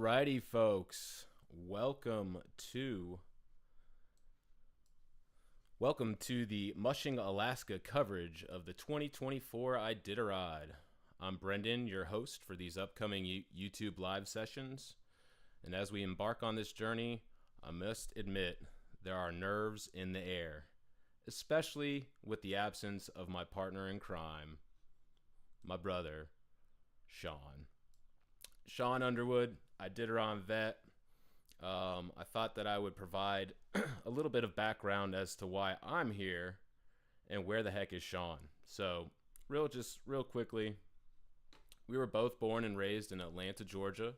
Alrighty, folks. To welcome to the Mushing, Alaska coverage of the 2024 Iditarod. I'm Brendan, your host for these upcoming YouTube live sessions. And as we embark on this journey, I must admit there are nerves in the air, especially with the absence of my partner in crime, my brother, Sean. Sean Underwood, Iditarod vet. I thought that I would provide a little bit of background as to why I'm here and where the heck is Sean. So, real quickly, we were both born and raised in Atlanta, Georgia.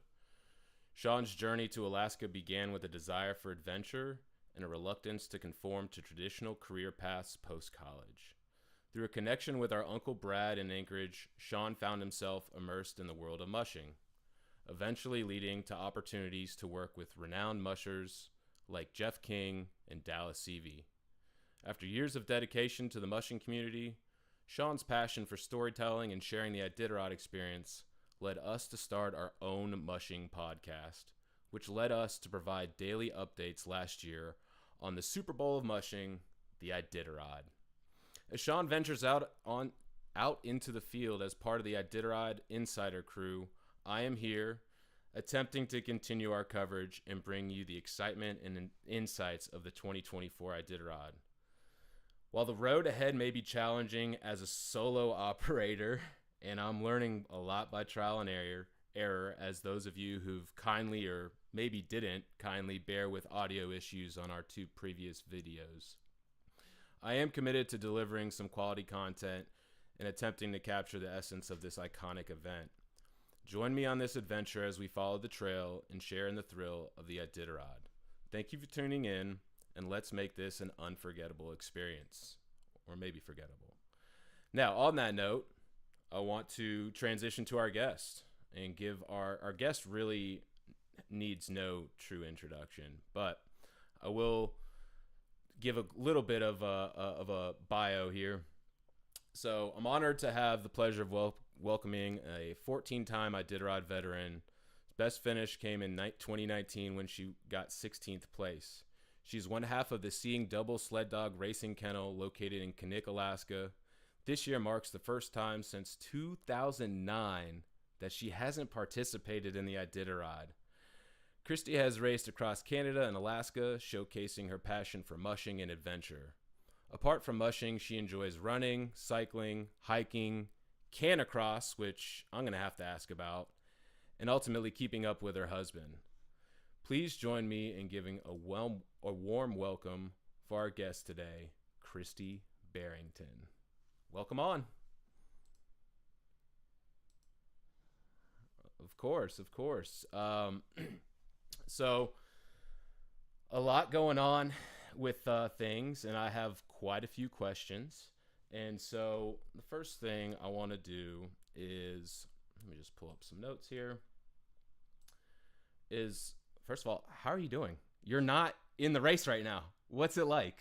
Sean's journey to Alaska began with a desire for adventure and a reluctance to conform to traditional career paths post-college. Through a connection with our Uncle Brad in Anchorage, Sean found himself immersed in the world of mushing, eventually leading to opportunities to work with renowned mushers like Jeff King and Dallas Seavey. After years of dedication to the mushing community, Sean's passion for storytelling and sharing the Iditarod experience led us to start our own mushing podcast, which led us to provide daily updates last year on the Super Bowl of mushing, the Iditarod. As Sean ventures out into the field as part of the Iditarod Insider crew, I am here, attempting to continue our coverage and bring you the excitement and insights of the 2024 Iditarod. While the road ahead may be challenging as a solo operator, and I'm learning a lot by trial and error, as those of you who've kindly or maybe didn't kindly bear with audio issues on our two previous videos, I am committed to delivering some quality content and attempting to capture the essence of this iconic event. Join me on this adventure as we follow the trail and share in the thrill of the Iditarod. Thank you for tuning in, and let's make this an unforgettable experience. Or maybe forgettable. Now, on that note, I want to transition to our guest and give our guest really needs no true introduction, but I will give a little bit of a bio here. So I'm honored to have the pleasure of welcoming a 14-time Iditarod veteran. Best finish came in 2019 when she got 16th place. She's one half of the Seeing Double Sled Dog Racing Kennel located in Knik, Alaska. This year marks the first time since 2009 that she hasn't participated in the Iditarod. Kristy has raced across Canada and Alaska, showcasing her passion for mushing and adventure. Apart from mushing, she enjoys running, cycling, hiking, canicross, which I'm going to have to ask about, and ultimately keeping up with her husband. Please join me in giving a warm welcome for our guest today, Kristy Berington. Welcome on. Of course. So, a lot going on with things, and I have quite a few questions. And so the first thing I want to do is, let me just pull up some notes here, is, first of all, how are you doing? You're not in the race right now. What's it like?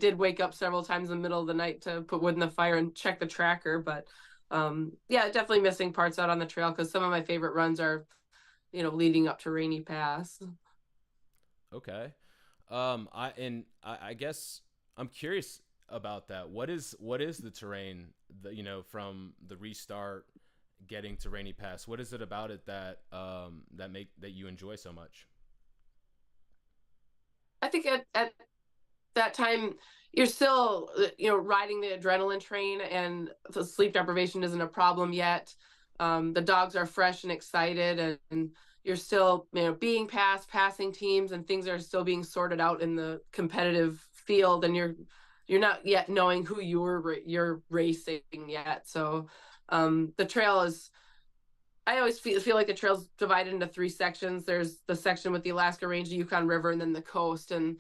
Did wake up several times in the middle of the night to put wood in the fire and check the tracker, but yeah, definitely missing parts out on the trail because some of my favorite runs are, leading up to Rainy Pass. Okay. I guess I'm curious about that. What is the terrain from the restart getting to Rainy Pass? What is it about it that that you enjoy so much? I think at that time you're still riding the adrenaline train, and the sleep deprivation isn't a problem yet. The dogs are fresh and excited, and you're still being passing teams, and things are still being sorted out in the competitive field, and you're not yet knowing who you're racing yet. So the trail is, I always feel like the trail's divided into three sections. There's the section with the Alaska Range, the Yukon River, and then the coast. And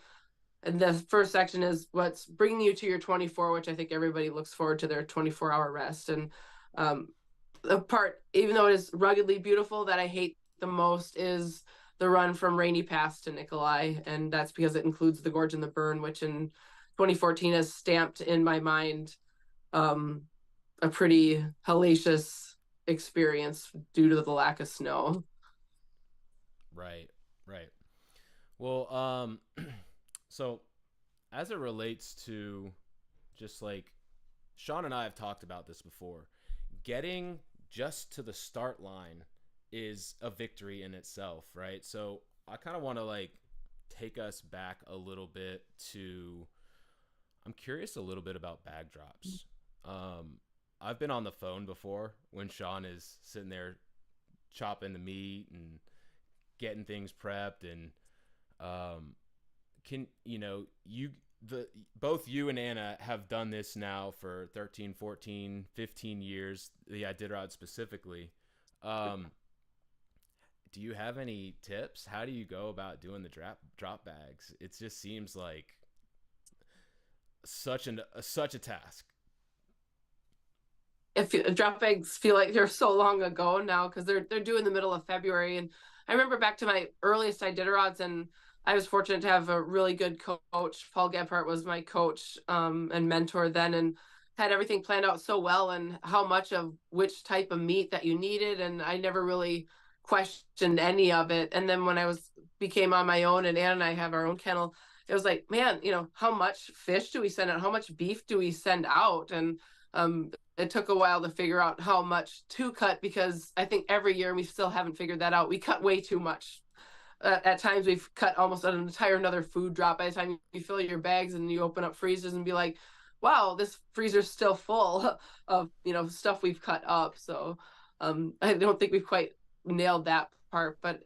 the first section is what's bringing you to your 24, which I think everybody looks forward to their 24-hour rest. And the part, even though it is ruggedly beautiful, that I hate the most is the run from Rainy Pass to Nikolai, and that's because it includes the Gorge and the Burn, which in 2014 has stamped in my mind um, a pretty hellacious experience due to the lack of snow. Right, right. Well, so as it relates to just like Sean and I have talked about this before, getting just to the start line is a victory in itself, right? So I kind of want to like take us back a little bit to, I'm curious a little bit about bag drops. Um, I've been on the phone before when Sean is sitting there chopping the meat and getting things prepped, and um, can you the both you and Anna have done this now for 13, 14, 15 years, the Iditarod specifically. Um, do you have any tips? How do you go about doing the drop bags? It just seems like such a task. If drop bags feel like they're so long ago now because they're due in the middle of February. And I remember back to my earliest Iditarods, and I was fortunate to have a really good coach. Paul Gebhardt was my coach and mentor then, and had everything planned out so well, and how much of which type of meat that you needed, and I never really questioned any of it. And then when I was became on my own, and Ann and I have our own kennel, it was like, man, how much fish do we send out? How much beef do we send out? And it took a while to figure out how much to cut, because I think every year we still haven't figured that out. We cut way too much. At times we've cut almost an entire another food drop by the time you fill your bags and you open up freezers and be like, wow, this freezer's still full of stuff we've cut up. So I don't think we've quite nailed that part, but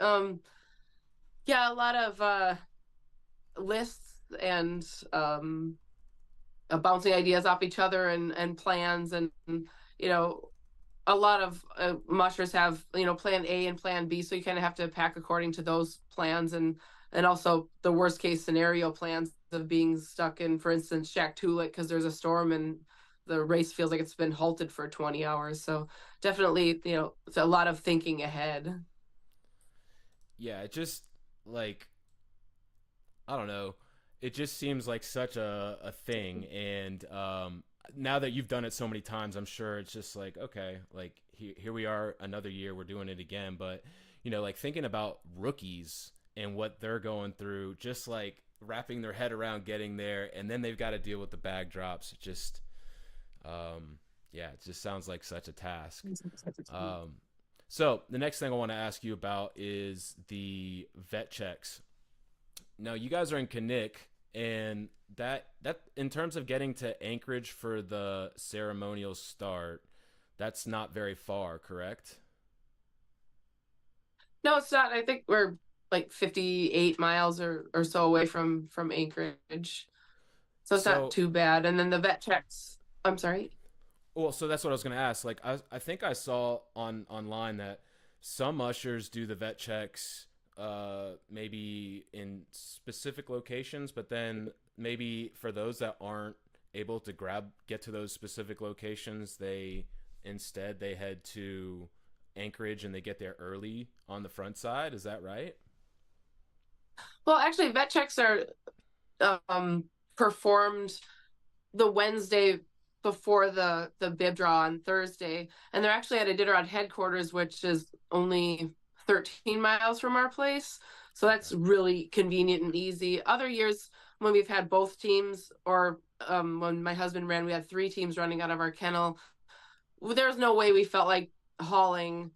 yeah, a lot of lists and bouncing ideas off each other, and plans, and a lot of mushers have plan A and plan B, so you kind of have to pack according to those plans, and also the worst case scenario plans of being stuck in, for instance, Shaktoolik because there's a storm and the race feels like it's been halted for 20 hours. So definitely, it's a lot of thinking ahead. Yeah, it just like, I don't know. It just seems like such a thing, and now that you've done it so many times, I'm sure it's just like, okay, like here we are, another year, we're doing it again. But like thinking about rookies and what they're going through, just like wrapping their head around getting there, and then they've got to deal with the bag drops. Just, yeah, it just sounds like such a task. Um, so the next thing I want to ask you about is the vet checks. Now you guys are in Kinnick, and that in terms of getting to Anchorage for the ceremonial start, that's not very far, correct? No, it's not. I think we're like 58 miles or so away from Anchorage. So it's not So, too bad. And then the vet checks. I'm sorry. well, so that's what I was going to ask. Like, I think I saw online that some ushers do the vet checks maybe in specific locations, but then maybe for those that aren't able to get to those specific locations, they head to Anchorage and they get there early on the front side. Is that right? Well, actually, vet checks are performed the Wednesday before the bib draw on Thursday, and they're actually at Iditarod headquarters, which is only 13 miles from our place. So Okay. that's really convenient and easy. Other years when we've had both teams, or when my husband ran, we had three teams running out of our kennel. There's no way we felt like hauling,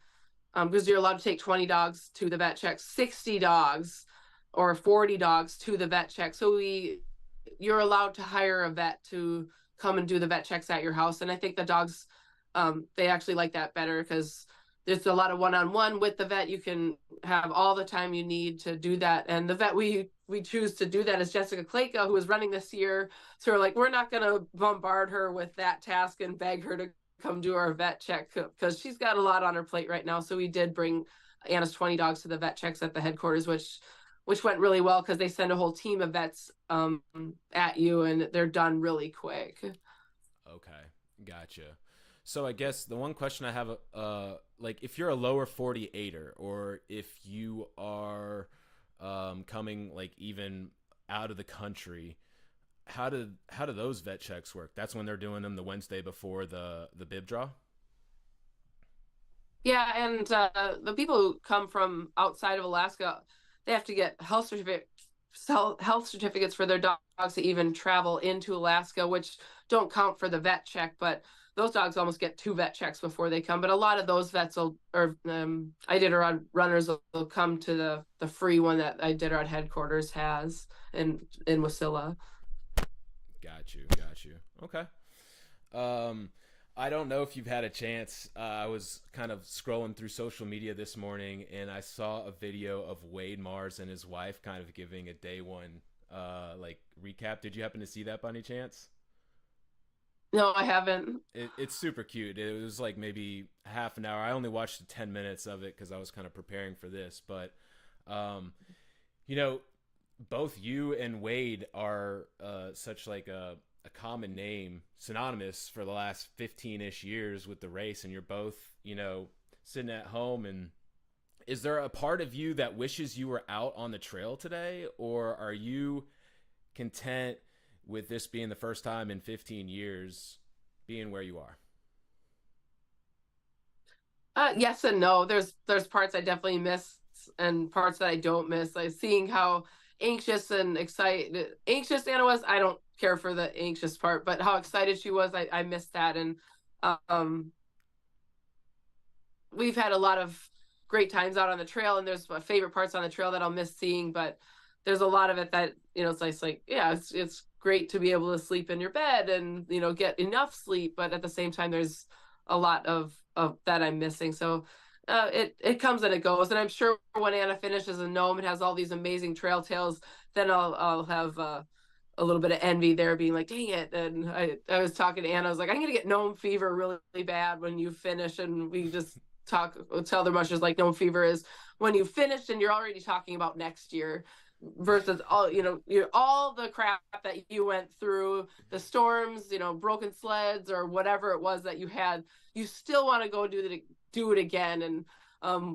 because you're allowed to take 20 dogs to the vet check, 60 dogs or 40 dogs to the vet check. So you're allowed to hire a vet to come and do the vet checks at your house. And I think the dogs, they actually like that better because there's a lot of one-on-one with the vet. You can have all the time you need to do that. And the vet we choose to do that is Jessica Kleka, who is running this year. So we're like, we're not going to bombard her with that task and beg her to come do our vet check because she's got a lot on her plate right now. So we did bring Anna's 20 dogs to the vet checks at the headquarters, which went really well because they send a whole team of vets at you, and they're done really quick. Okay, gotcha. So I guess the one question I have, like if you're a lower 48er, or if you are coming like even out of the country, how do those vet checks work? That's when they're doing them the Wednesday before the bib draw. Yeah, and the people who come from outside of Alaska, they have to get health certificates for their dogs to even travel into Alaska, which don't count for the vet check. But those dogs almost get 2 vet checks before they come. But a lot of those vets will, or Iditarod runners will come to the free one that Iditarod headquarters has in Wasilla. Got you. Okay. Um, I don't know if you've had a chance. I was kind of scrolling through social media this morning, and I saw a video of Wade Mars and his wife kind of giving a day one like recap. Did you happen to see that by any chance? No, I haven't. It's super cute. It was like maybe half an hour. I only watched the 10 minutes of it because I was kind of preparing for this. But, um, you know, both you and Wade are such like a common name, synonymous for the last 15-ish years with the race. And you're both, sitting at home. And is there a part of you that wishes you were out on the trail today? Or are you content with this being the first time in 15 years being where you are? Yes and no. There's parts I definitely miss and parts that I don't miss. Like seeing how anxious Anna was. I don't care for the anxious part, but how excited she was, I missed that. And um, we've had a lot of great times out on the trail, and there's favorite parts on the trail that I'll miss seeing, but there's a lot of it that, it's like, yeah, it's great to be able to sleep in your bed and, get enough sleep. But at the same time, there's a lot of that I'm missing. So it comes and it goes. And I'm sure when Anna finishes a gnome and has all these amazing trail tales, then I'll have a little bit of envy there, being like, dang it. And I was talking to Anna, I was like, I'm going to get gnome fever really bad when you finish. And we just tell the rushers like gnome fever is when you finish and you're already talking about next year versus all the crap that you went through, the storms, broken sleds or whatever it was that you had, you still want to go do it again. And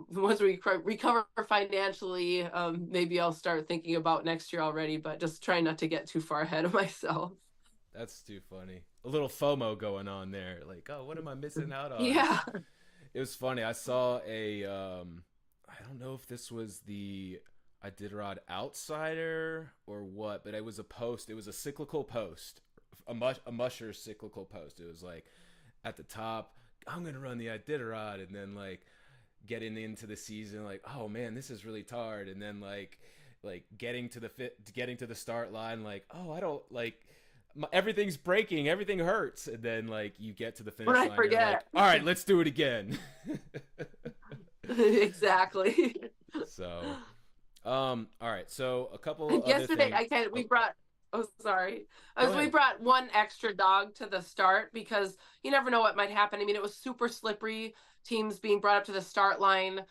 once we recover financially, maybe I'll start thinking about next year already, but just try not to get too far ahead of myself. That's too funny. A little FOMO going on there. Like, oh, what am I missing out on? Yeah. It was funny. I saw I don't know if this was the Iditarod Outsider or what, but it was a post. It was a cyclical post, a musher cyclical post. It was like at the top, I'm gonna run the Iditarod, and then like getting into the season, like, oh man, this is really hard, and then like getting to the start line, like, oh, I don't like. Everything's breaking, everything hurts, and then like you get to the finish line, you're like, all right, let's do it again. Exactly. So all right, so a couple And other yesterday things. we brought, oh sorry, Go we ahead. brought one extra dog to the start because you never know what might happen. I mean, it was super slippery, teams being brought up to the start line,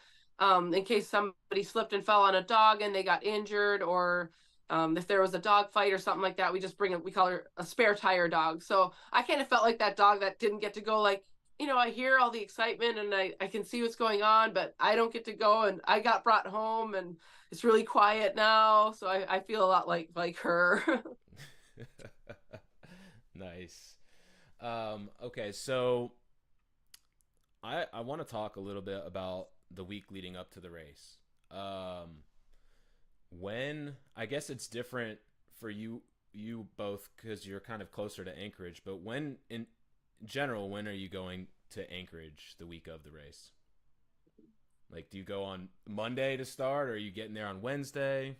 in case somebody slipped and fell on a dog and they got injured, or if there was a dog fight or something like that. We call her a spare tire dog. So I kind of felt like that dog that didn't get to go. Like, I hear all the excitement and I can see what's going on, but I don't get to go, and I got brought home and it's really quiet now. So I feel a lot like her. Nice. Okay, so I want to talk a little bit about the week leading up to the race. When I guess it's different for you both because you're kind of closer to Anchorage, but when in general, when are you going to Anchorage the week of the race? Like, do you go on Monday to start, or are you getting there on Wednesday?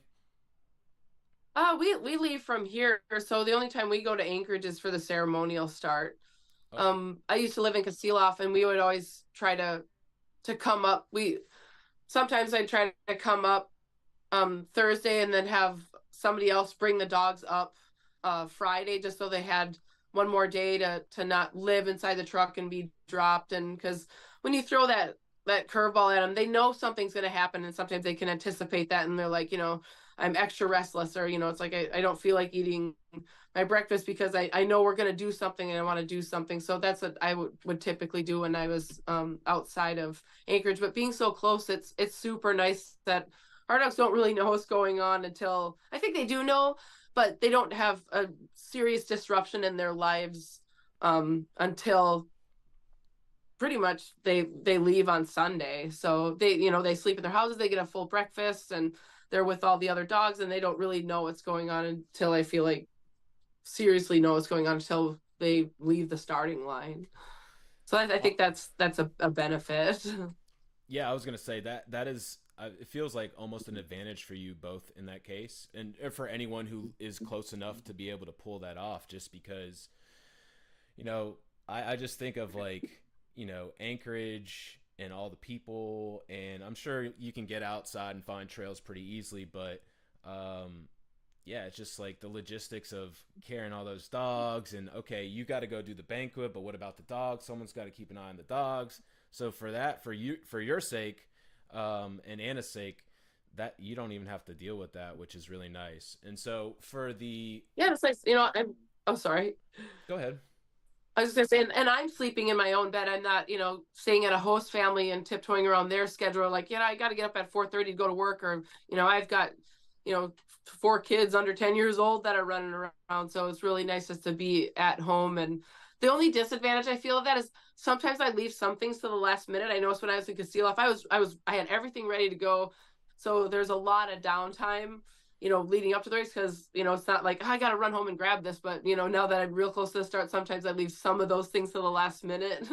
We leave from here, so the only time we go to Anchorage is for the ceremonial start. Oh, I used to live in Kasilof, and we would always try to come up. We sometimes I'd try to come up Thursday and then have somebody else bring the dogs up Friday, just so they had one more day to not live inside the truck and be dropped. And because when you throw that curveball at them, they know something's going to happen, and sometimes they can anticipate that, and they're like, I'm extra restless, or it's like I don't feel like eating my breakfast because I know we're going to do something and I want to do something. So that's what I would typically do when I was outside of Anchorage. But being so close, it's super nice that our dogs don't really know what's going on until, I think they do know, but they don't have a serious disruption in their lives until pretty much they leave on Sunday. So they sleep in their houses, they get a full breakfast, and they're with all the other dogs, and they don't really know what's going on until, I feel like, seriously know what's going on until they leave the starting line. So I think that's a benefit. Yeah, I was gonna say that is. It feels like almost an advantage for you both in that case, and for anyone who is close enough to be able to pull that off. Just because, I just think of, like, Anchorage and all the people, and I'm sure you can get outside and find trails pretty easily, but yeah, it's just like the logistics of carrying all those dogs, and okay, you got to go do the banquet, but what about the dogs? Someone's got to keep an eye on the dogs. So for that, for your sake, and Anna's sake, that you don't even have to deal with that, which is really nice. And so for the Yeah, it's nice. I'm sorry. Go ahead. I was just gonna say, and I'm sleeping in my own bed. I'm not, staying at a host family and tiptoeing around their schedule. Like, I got to get up at 4:30 to go to work, or I've got, you know, 4 kids under 10 years old that are running around. So it's really nice just to be at home. And the only disadvantage I feel of that is sometimes I leave some things to the last minute. I noticed when I was in Castile, if I had everything ready to go. So there's a lot of downtime, leading up to the race, because, it's not like, oh, I got to run home and grab this. But, now that I'm real close to the start, sometimes I leave some of those things to the last minute.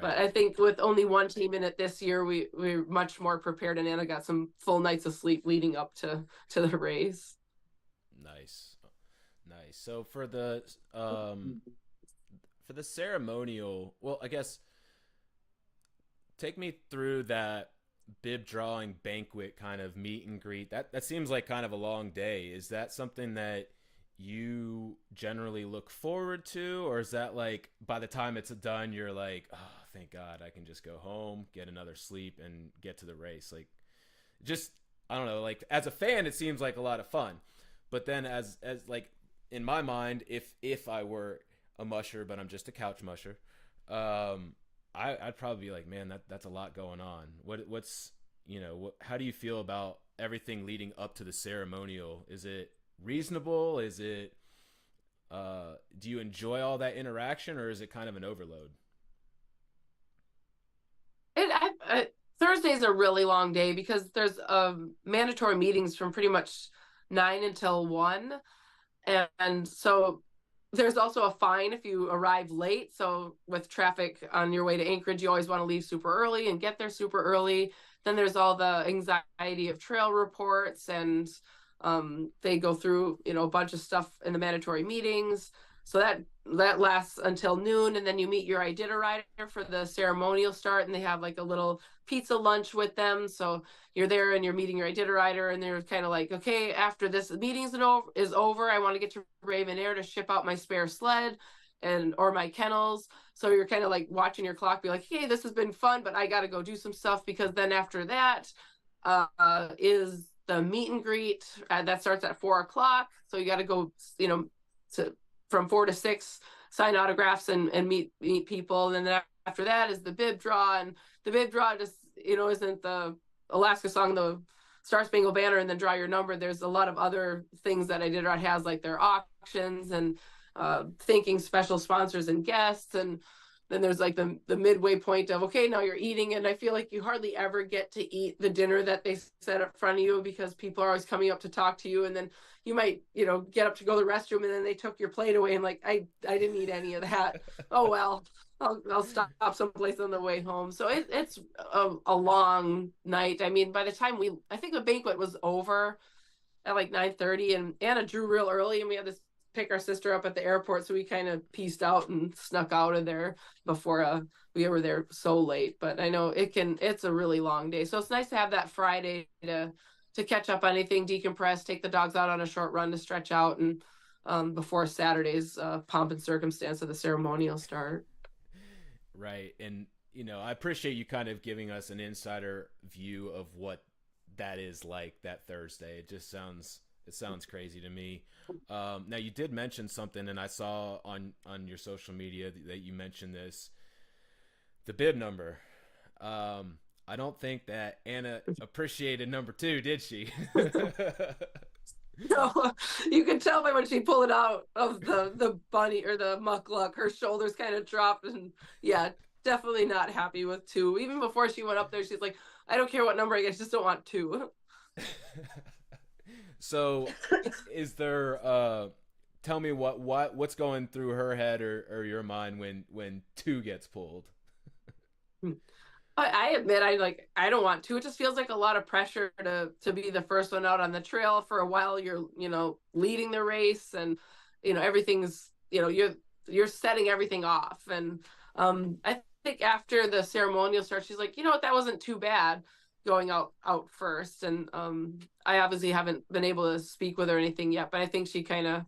But Right. I think with only one team in it this year, we're much more prepared, and Anna got some full nights of sleep leading up to the race. Nice. Nice. So for the ceremonial, well, I guess take me through that bib drawing banquet kind of meet and greet. That seems like kind of a long day. Is that something that you generally look forward to, or is that like by the time it's done you're like, oh, thank God I can just go home, get another sleep, and get to the race? Like, just, I don't know, like as a fan it seems like a lot of fun, but then as like in my mind, if I were a musher, but I'm just a couch musher, um I'd probably be like, man, that's a lot going on. What's how do you feel about everything leading up to the ceremonial? Is it reasonable? Is it do you enjoy all that interaction, or is it kind of an overload? Thursday's a really long day because there's mandatory meetings from pretty much 9 until 1, and so there's also a fine if you arrive late. So with traffic on your way to Anchorage, you always want to leave super early and get there super early. Then there's all the anxiety of trail reports, and they go through, a bunch of stuff in the mandatory meetings. So that lasts until noon, and then you meet your Iditarod for the ceremonial start, and they have like a little pizza lunch with them. So you're there and you're meeting your Iditarod, and they're kind of like, okay, after this meeting is over, I want to get to Raven Air to ship out my spare sled or my kennels. So you're kind of like watching your clock, be like, hey, this has been fun, but I got to go do some stuff, because then after that is the meet and greet that starts at 4 o'clock. So you got to go, to from 4 to 6, sign autographs and meet people. And then after that is the bib draw, and the bib draw just, isn't the Alaska song, the Star Spangled Banner, and then draw your number. There's a lot of other things that Iditarod has, like their auctions and thanking special sponsors and guests. And then there's like the midway point of, okay, now you're eating. And I feel like you hardly ever get to eat the dinner that they set up front of you, because people are always coming up to talk to you. And then you might, get up to go to the restroom, and then they took your plate away, and like, I didn't eat any of that. Oh, well, I'll stop someplace on the way home. So it's a long night. I mean, by the time I think the banquet was over at like 9:30, and Anna drew real early, and we had to pick our sister up at the airport. So we kind of pieced out and snuck out of there before we were there so late. But I know it's a really long day. So it's nice to have that Friday to catch up on anything, decompress, take the dogs out on a short run to stretch out, and before Saturday's pomp and circumstance of the ceremonial start. Right. And I appreciate you kind of giving us an insider view of what that is like that Thursday. It sounds crazy to me. Now you did mention something, and I saw on your social media that you mentioned this, the bib number. I don't think that Anna appreciated number two, did she? No, you could tell by when she pulled it out of the bunny or the muckluck, her shoulders kind of dropped, and yeah, definitely not happy with two. Even before she went up there, she's like, I don't care what number I get, I just don't want two. So, is there? Tell me what's going through her head or your mind when two gets pulled. I admit I don't want to. It just feels like a lot of pressure to be the first one out on the trail. For a while you're, leading the race, and everything's, you're setting everything off. And I think after the ceremonial starts, she's like, you know what, that wasn't too bad going out first. And I obviously haven't been able to speak with her or anything yet, but I think she kind of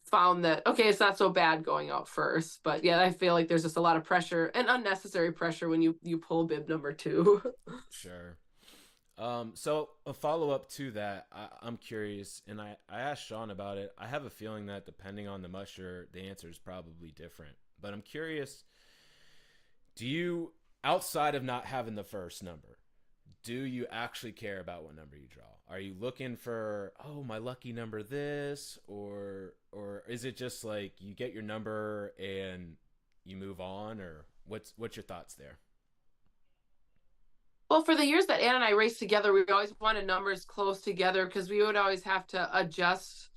found that, okay, it's not so bad going out first. But yeah, I feel like there's just a lot of pressure and unnecessary pressure when you pull bib number two. Sure. So a follow up to that, I'm curious, and I asked Sean about it. I have a feeling that depending on the musher, the answer is probably different. But I'm curious, do you, outside of not having the first number, do you actually care about what number you draw? Are you looking for, oh, my lucky number this, or is it just like you get your number and you move on, or what's your thoughts there? Well, for the years that Ann and I raced together, we always wanted numbers close together because we would always have to adjust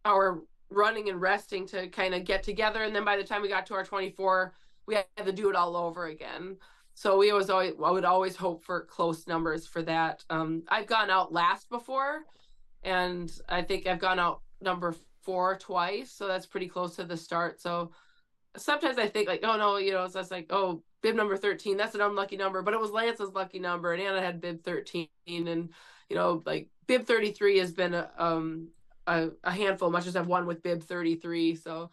our running and resting to kind of get together. And then by the time we got to our 24, we had to do it all over again. So I would always hope for close numbers for that. I've gone out last before, and I think I've gone out number 4 twice. So that's pretty close to the start. So sometimes I think like, oh no, so it's like, oh, bib number 13, that's an unlucky number, but it was Lance's lucky number, and Anna had bib 13, and like bib 33 has been a handful, much as I've won with bib 33. So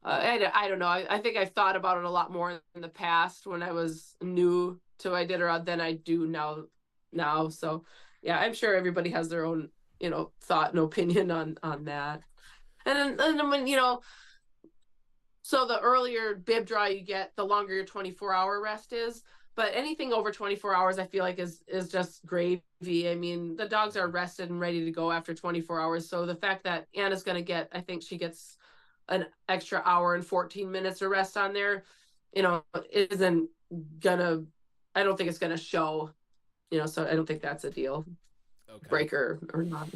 I don't know. I think I've thought about it a lot more in the past when I was new to Iditarod than I do now. So yeah, I'm sure everybody has their own, thought and opinion on that. And then when, so the earlier bib draw you get, the longer your 24-hour rest is. But anything over 24 hours, I feel like is just gravy. I mean, the dogs are rested and ready to go after 24 hours. So the fact that Anna's going to get, I think she gets an extra hour and 14 minutes of rest on there, isn't gonna, I don't think it's gonna show, so I don't think that's a deal breaker or not.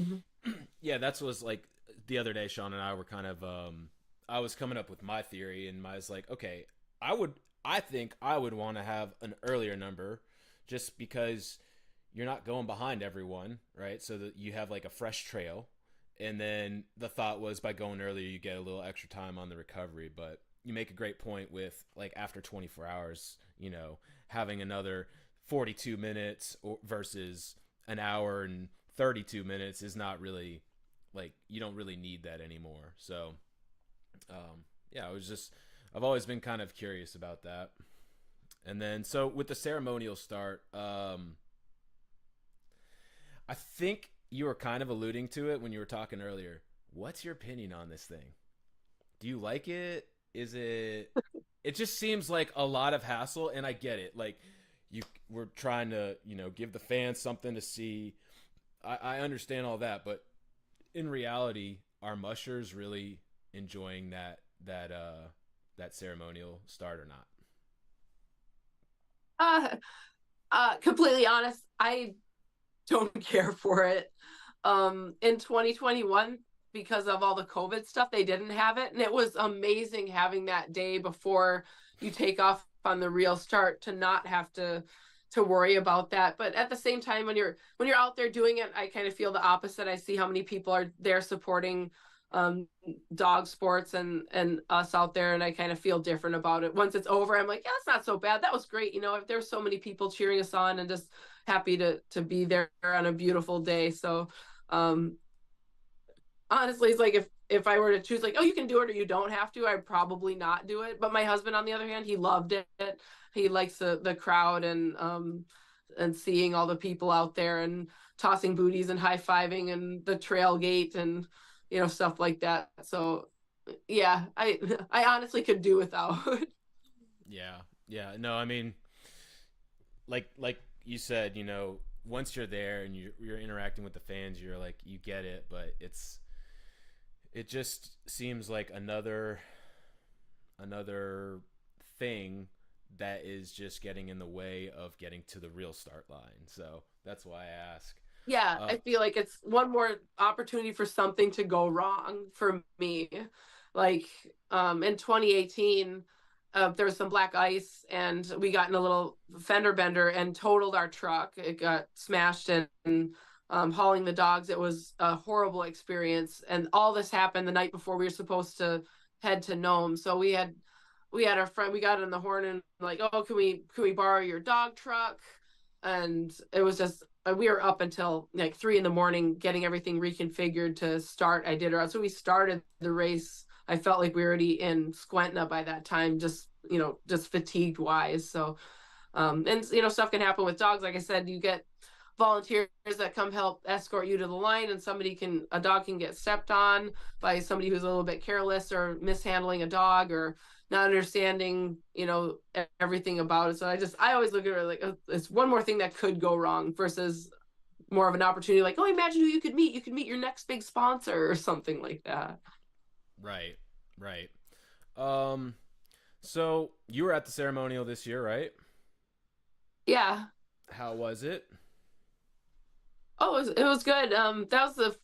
Yeah, that was like the other day, Sean and I were kind of, I was coming up with my theory, and I was like, okay, I think I would want to have an earlier number just because you're not going behind everyone, right? So that you have like a fresh trail. And then the thought was by going earlier, you get a little extra time on the recovery. But you make a great point with like after 24 hours, having another 42 minutes versus an hour and 32 minutes is not really like, you don't really need that anymore. So, yeah, I've always been kind of curious about that. And then, so with the ceremonial start, I think you were kind of alluding to it when you were talking earlier. What's your opinion on this thing? Do you like it? Is it just seems like a lot of hassle, and I get it. Like we're trying to, give the fans something to see. I understand all that, but in reality, are mushers really enjoying that ceremonial start or not? Completely honest, I don't care for it. In 2021, because of all the COVID stuff, they didn't have it, and it was amazing having that day before you take off on the real start to not have to worry about that. But at the same time, when you're out there doing it, I kind of feel the opposite. I see how many people are there supporting dog sports and us out there, and I kind of feel different about it. Once it's over, I'm like, yeah, it's not so bad. That was great. There's so many people cheering us on and just happy to be there on a beautiful day. So honestly, it's like if I were to choose like, oh, you can do it or you don't have to, I'd probably not do it. But my husband, on the other hand, he loved it. He likes the crowd, and and seeing all the people out there and tossing booties and high-fiving and the trail gate and stuff like that. So yeah, I honestly could do without. Yeah. Yeah. No, I mean, like you said, once you're there and you're interacting with the fans, you're like, you get it, but it just seems like another thing that is just getting in the way of getting to the real start line. So that's why I ask. Yeah, I feel like it's one more opportunity for something to go wrong for me. Like in 2018, there was some black ice and we got in a little fender bender and totaled our truck. It got smashed and hauling the dogs. It was a horrible experience. And all this happened the night before we were supposed to head to Nome. So we had our friend, we got in the horn and like, oh, can we borrow your dog truck? And it was just we were up until like 3 a.m. getting everything reconfigured to start Iditarod. So we started the race. I felt like we were already in Squentna by that time, just fatigued wise. So and stuff can happen with dogs. Like I said, you get volunteers that come help escort you to the line, and a dog can get stepped on by somebody who's a little bit careless or mishandling a dog or not understanding everything about it. So I always look at it like it's one more thing that could go wrong versus more of an opportunity, like, oh, imagine who you could meet your next big sponsor or something like that. Right. Right. So you were at the ceremonial this year, right? Yeah. How was it? Oh, it was good. That was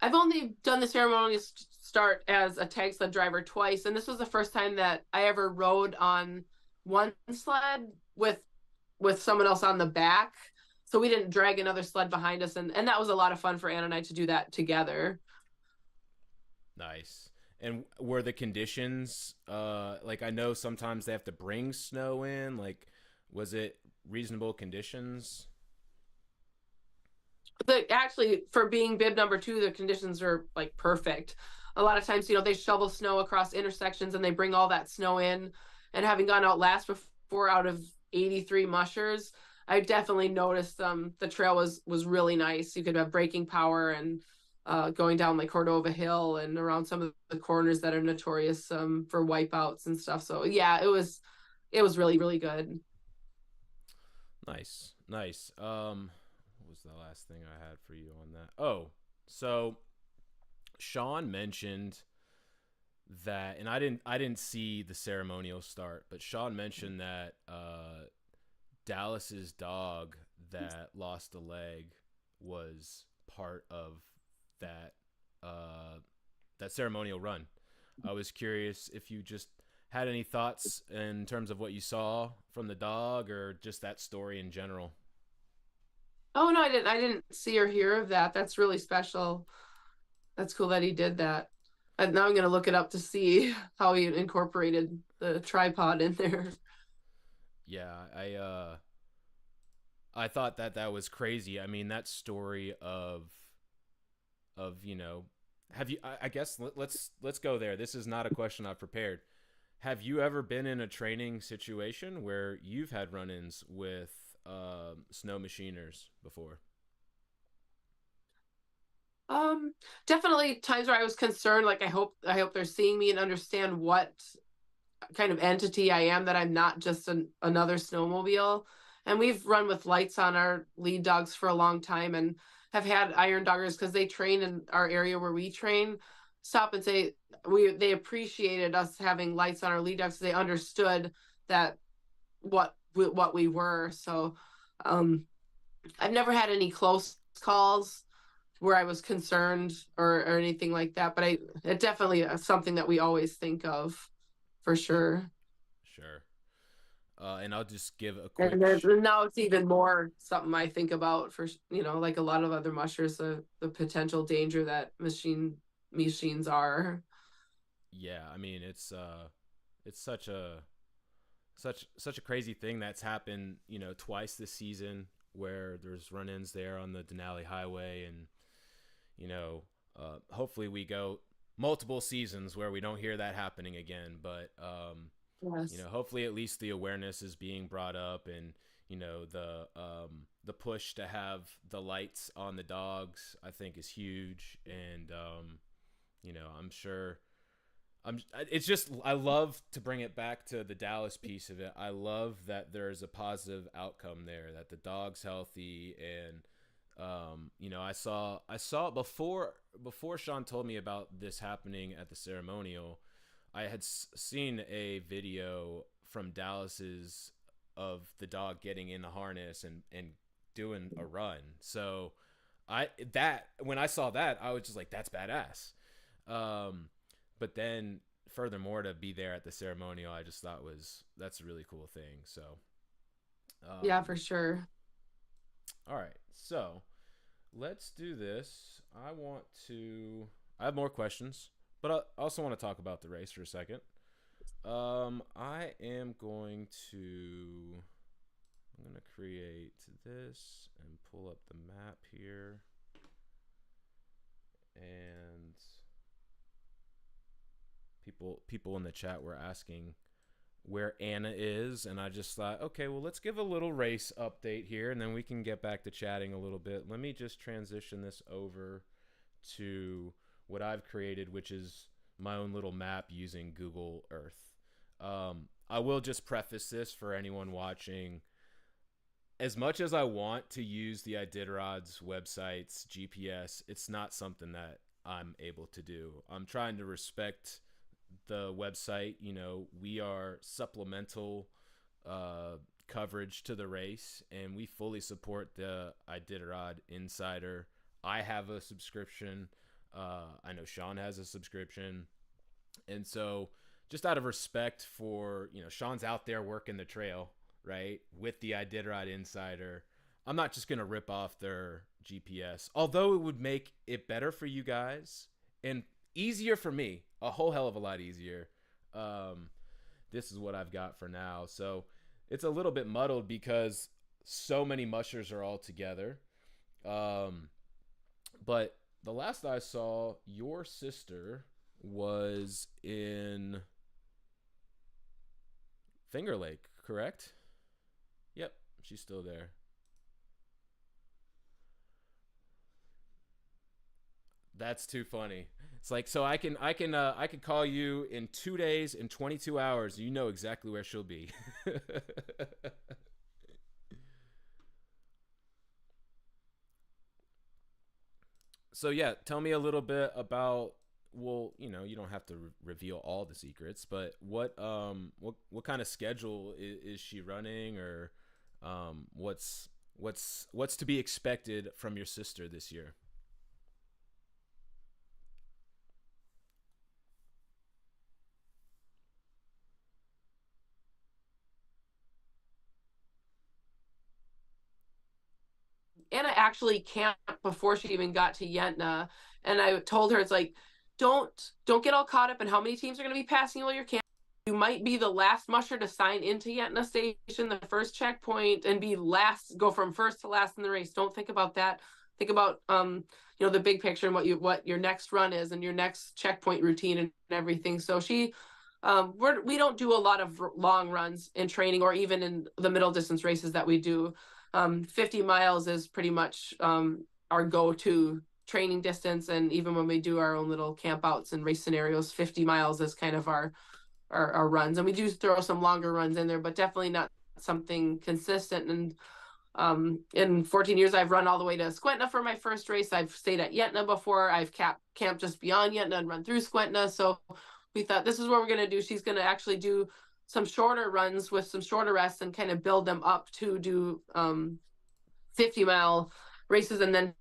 I've only done the ceremonial start as a tag sled driver twice, and this was the first time that I ever rode on one sled with someone else on the back. So we didn't drag another sled behind us, and that was a lot of fun for Anna and I to do that together. Nice. And were the conditions like, I know sometimes they have to bring snow in, like, was it reasonable conditions? Actually, for being bib number 2, the conditions are like perfect. A lot of times, they shovel snow across intersections and they bring all that snow in. And having gone out last before out of 83 mushers, I definitely noticed the trail was really nice. You could have braking power and going down like Cordova Hill and around some of the corners that are notorious for wipeouts and stuff. So yeah, it was really, really good. Nice. Nice. What was the last thing I had for you on that? Oh, so Sean mentioned that, and I didn't see the ceremonial start, but Sean mentioned that Dallas's dog that lost a leg was part of that that ceremonial run. I was curious if you just had any thoughts in terms of what you saw from the dog or just that story in general. Oh no, I didn't see or hear of that. That's really special. That's cool that he did that. And now I'm gonna look it up to see how he incorporated the tripod in there. Yeah, I thought that was crazy. I mean, that story of have you? I guess let's go there. This is not a question I've prepared. Have you ever been in a training situation where you've had run-ins with snow machiners before? Definitely times where I was concerned, like I hope they're seeing me and understand what kind of entity I am, that I'm not just another snowmobile. And we've run with lights on our lead dogs for a long time and have had iron doggers because they train in our area where we train stop and say they appreciated us having lights on our lead dogs. So they understood that what we were. So um, I've never had any close calls where I was concerned or anything like that. But it definitely is something that we always think of for sure. Sure. And I'll just give a quick. And now it's even more something I think about for like a lot of other mushers, the potential danger that machines are. Yeah, I mean, it's such a crazy thing that's happened, twice this season, where there's run-ins there on the Denali Highway, and hopefully we go multiple seasons where we don't hear that happening again. But Yes. hopefully at least the awareness is being brought up, and the push to have the lights on the dogs, I think, is huge. And I'm sure it's just, I love to bring it back to the Dallas piece of it. I love that there's a positive outcome there, that the dog's healthy. And I saw before Sean told me about this happening at the ceremonial. I had seen a video from Dallas's of the dog getting in the harness and doing a run. So when I saw that, I was just like, that's badass. But then furthermore, to be there at the ceremonial, I just thought that's a really cool thing. So Yeah, for sure. all right, so let's do this. I have more questions, but I also want to talk about the race for a second. I am going to create this and pull up the map here. And people in the chat were asking where Anna is, and I just thought, okay, well, let's give a little race update here, and then we can get back to chatting a little bit. Let me just transition this over to what I've created, which is my own little map using Google Earth. I will just preface this for anyone watching. As much as I want to use the Iditarod's website's GPS, it's not something that I'm able to do. I'm trying to respect the website. We are supplemental coverage to the race, and we fully support the Iditarod Insider. I have a subscription. I know Sean has a subscription. And so just out of respect for, Sean's out there working the trail, right, with the Iditarod Insider, I'm not just going to rip off their GPS, although it would make it better for you guys and easier for me, a whole hell of a lot easier. This is what I've got for now. So it's a little bit muddled because so many mushers are all together. But the last I saw, your sister was in Finger Lake, correct? Yep, she's still there. That's too funny. It's like, so I can call you in 2 days, in 22 hours. You know exactly where she'll be. So yeah, tell me a little bit about. Well, you don't have to reveal all the secrets, but what kind of schedule is she running, or what's to be expected from your sister this year? Anna actually camped before she even got to Yentna, and I told her, it's like, don't get all caught up in how many teams are going to be passing while you're camping. You might be the last musher to sign into Yentna Station, the first checkpoint, and go from first to last in the race. Don't think about that. Think about the big picture and what your next run is and your next checkpoint routine and everything. So we don't do a lot of long runs in training or even in the middle distance races that we do. 50 miles is pretty much our go-to training distance, and even when we do our own little camp outs and race scenarios, 50 miles is kind of our runs, and we do throw some longer runs in there, but definitely not something consistent. And in 14 years I've run all the way to Squentna for my first race. I've stayed at Yentna before. I've camped just beyond Yentna and run through Squentna. So we thought, this is what we're going to do. She's going to actually do some shorter runs with some shorter rests and kind of build them up to do 50-mile races, and then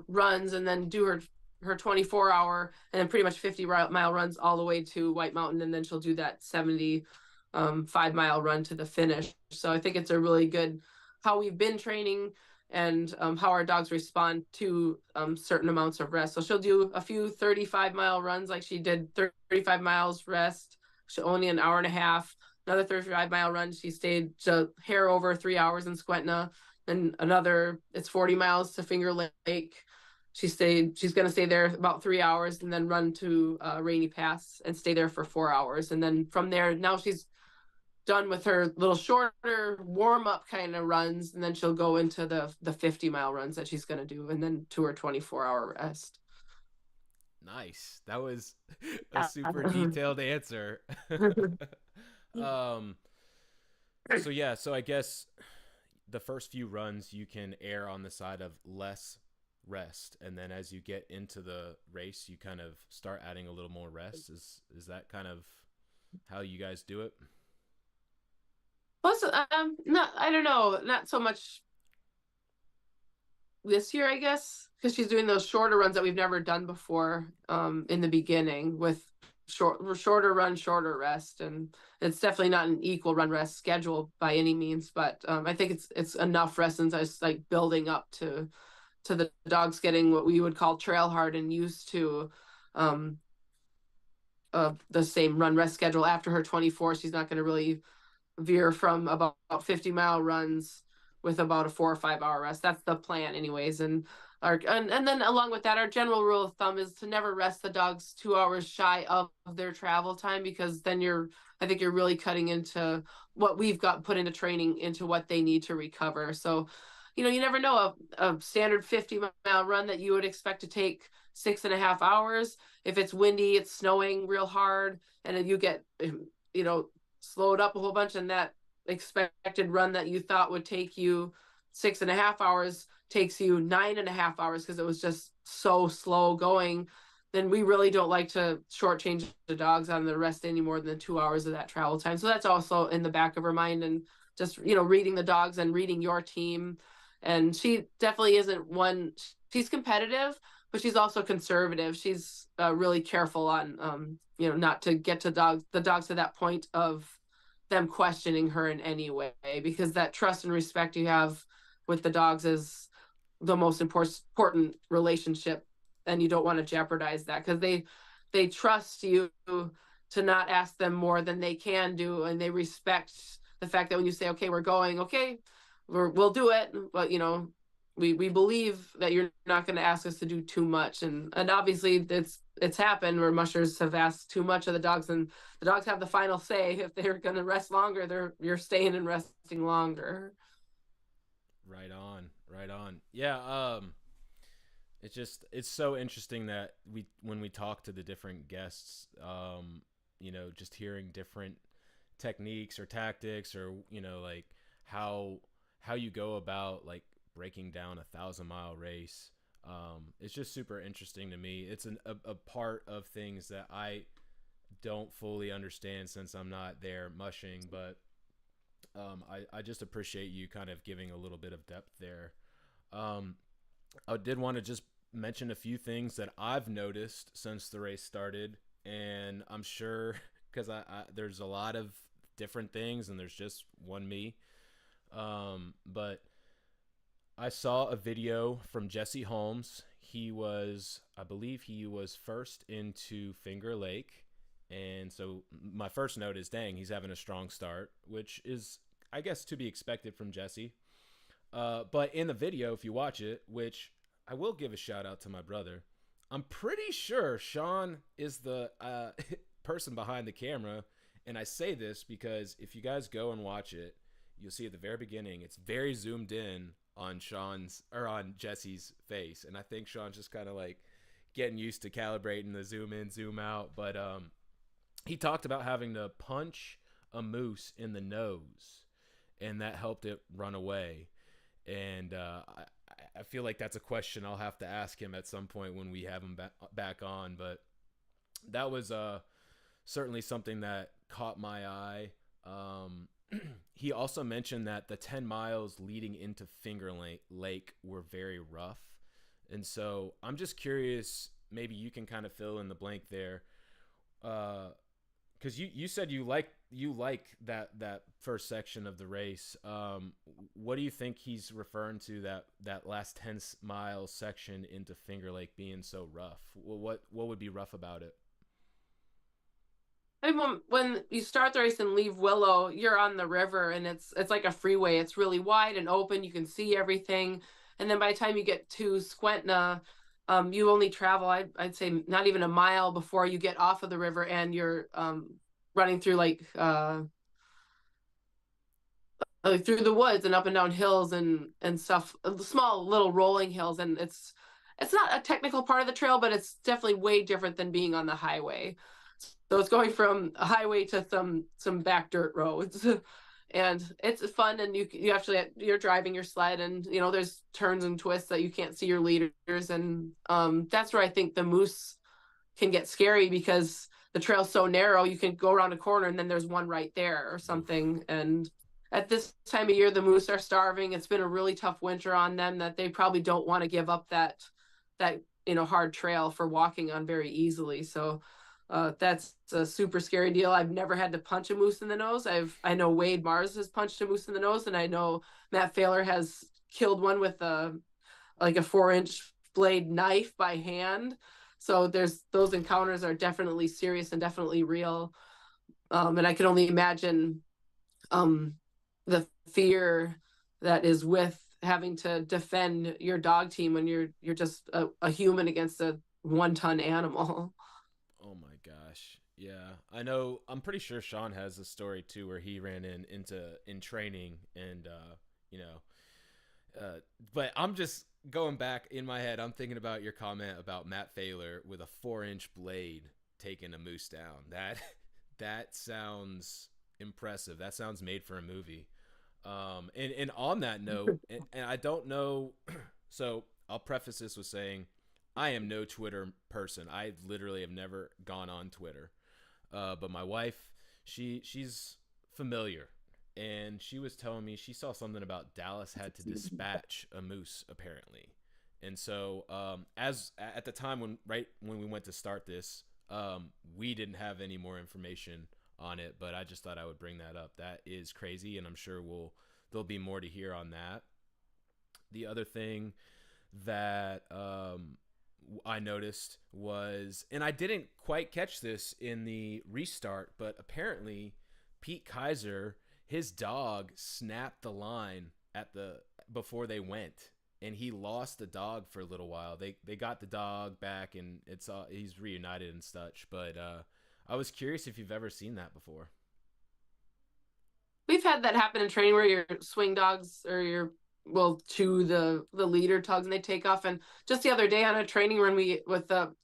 runs, and then do her 24-hour, and then pretty much 50-mile runs all the way to White Mountain, and then she'll do that 75-mile run to the finish. So I think it's a really good how we've been training and how our dogs respond to certain amounts of rest. So she'll do a few 35-mile runs, like she did 35 miles rest. She only an hour and a half. Another 35-mile run, she stayed a hair over 3 hours in Squentna. And it's 40 miles to Finger Lake. She's going to stay there about 3 hours and then run to Rainy Pass and stay there for 4 hours. And then from there, now she's done with her little shorter warm-up kind of runs, and then she'll go into the 50-mile runs that she's going to do, and then to her 24-hour rest. Nice. That was a super detailed answer. um so yeah, so I guess the first few runs you can err on the side of less rest, and then as you get into the race you kind of start adding a little more rest. Is that kind of how you guys do it? Plus, not, I don't know, not so much this year, I guess, because she's doing those shorter runs that we've never done before, in the beginning, with shorter run, shorter rest, and it's definitely not an equal run rest schedule by any means, but I think it's enough rest, since I was like building up to the dogs getting what we would call trail hard and used to um the same run rest schedule. After her 24, she's not going to really veer from about 50-mile runs with about a 4 or 5 hour rest. That's the plan anyways. And then along with that, our general rule of thumb is to never rest the dogs 2 hours shy of their travel time, because then I think you're really cutting into what we've got put into training, into what they need to recover. So, you never know, a standard 50-mile run that you would expect to take 6.5 hours. If it's windy, it's snowing real hard, and you get, slowed up a whole bunch, and that expected run that you thought would take you 6.5 hours takes you 9.5 hours because it was just so slow going, then we really don't like to shortchange the dogs on the rest any more than 2 hours of that travel time. So that's also in the back of her mind, and just, reading the dogs and reading your team. And she definitely isn't one, she's competitive, but she's also conservative. She's really careful on, not to get to the dogs to that point of them questioning her in any way, because that trust and respect you have with the dogs is the most important relationship, and you don't want to jeopardize that, because they trust you to not ask them more than they can do, and they respect the fact that when you say, okay, we're going, okay, we'll do it, but we believe that you're not going to ask us to do too much. And obviously it's happened where mushers have asked too much of the dogs, and the dogs have the final say. If they're going to rest longer, you're staying and resting longer. Right on, right on. Yeah, it's so interesting that when we talk to the different guests, just hearing different techniques or tactics, or like how you go about like breaking down 1,000-mile race. It's just super interesting to me. It's a part of things that I don't fully understand, since I'm not there mushing, but I just appreciate you kind of giving a little bit of depth there. I did want to just mention a few things that I've noticed since the race started, and I'm sure because there's a lot of different things, and there's just one me. But I saw a video from Jesse Holmes. I believe he was first into Finger Lake. And so my first note is, dang, he's having a strong start, which is, I guess, to be expected from Jesse. But in the video, if you watch it, which I will give a shout out to my brother, I'm pretty sure Sean is the person behind the camera. And I say this because if you guys go and watch it, you'll see at the very beginning, it's very zoomed in on Jesse's face. And I think Sean's just kind of like getting used to calibrating the zoom in, zoom out. But he talked about having to punch a moose in the nose, and that helped it run away. And I feel like that's a question I'll have to ask him at some point when we have him back on. But that was certainly something that caught my eye. He also mentioned that the 10 miles leading into Finger Lake were very rough. And so I'm just curious, maybe you can kind of fill in the blank there. Because you said you like that first section of the race. What do you think he's referring to, that last 10 mile section into Finger Lake being so rough? What would be rough about it? I mean, when you start the race and leave Willow, you're on the river, and it's like a freeway. It's really wide and open. You can see everything. And then by the time you get to Squentna, you only travel, I'd say, not even a mile before you get off of the river, and you're running through like through the woods and up and down hills and stuff, small little rolling hills, and it's not a technical part of the trail, but it's definitely way different than being on the highway. So it's going from a highway to some back dirt roads. And it's fun, and you actually you're driving your sled, and there's turns and twists that you can't see your leaders, and that's where I think the moose can get scary, because the trail's so narrow. You can go around a corner and then there's one right there or something. And at this time of year, the moose are starving. It's been a really tough winter on them, that they probably don't want to give up that hard trail for walking on very easily. So that's a super scary deal. I've never had to punch a moose in the nose. I know Wade Mars has punched a moose in the nose, and I know Matt Failer has killed one with a 4-inch blade knife by hand. So those encounters are definitely serious and definitely real. And I can only imagine the fear that is with having to defend your dog team when you're just a human against a 1-ton animal. Oh my gosh. Yeah. I know, I'm pretty sure Sean has a story too where he ran in training, and you know, but I'm just going back in my head. I'm thinking about your comment about Matt Failer with a 4-inch blade taking a moose down. That sounds impressive. That sounds made for a movie. And on that note, and I don't know, so I'll preface this with saying I am no Twitter person. I literally have never gone on Twitter. But my wife, she's familiar, and she was telling me she saw something about Dallas had to dispatch a moose apparently. And so as at the time when we went to start this, we didn't have any more information on it, but I just thought I would bring that up. That is crazy, and I'm sure there'll be more to hear on that. The other thing that I noticed was, and I didn't quite catch this in the restart, but apparently Pete Kaiser, his dog, snapped the line before they went, and he lost the dog for a little while. They got the dog back, and he's reunited and such. But I was curious if you've ever seen that before. We've had that happen in training, where your swing dogs or chew the leader dogs, and they take off. And just the other day on a training run, with the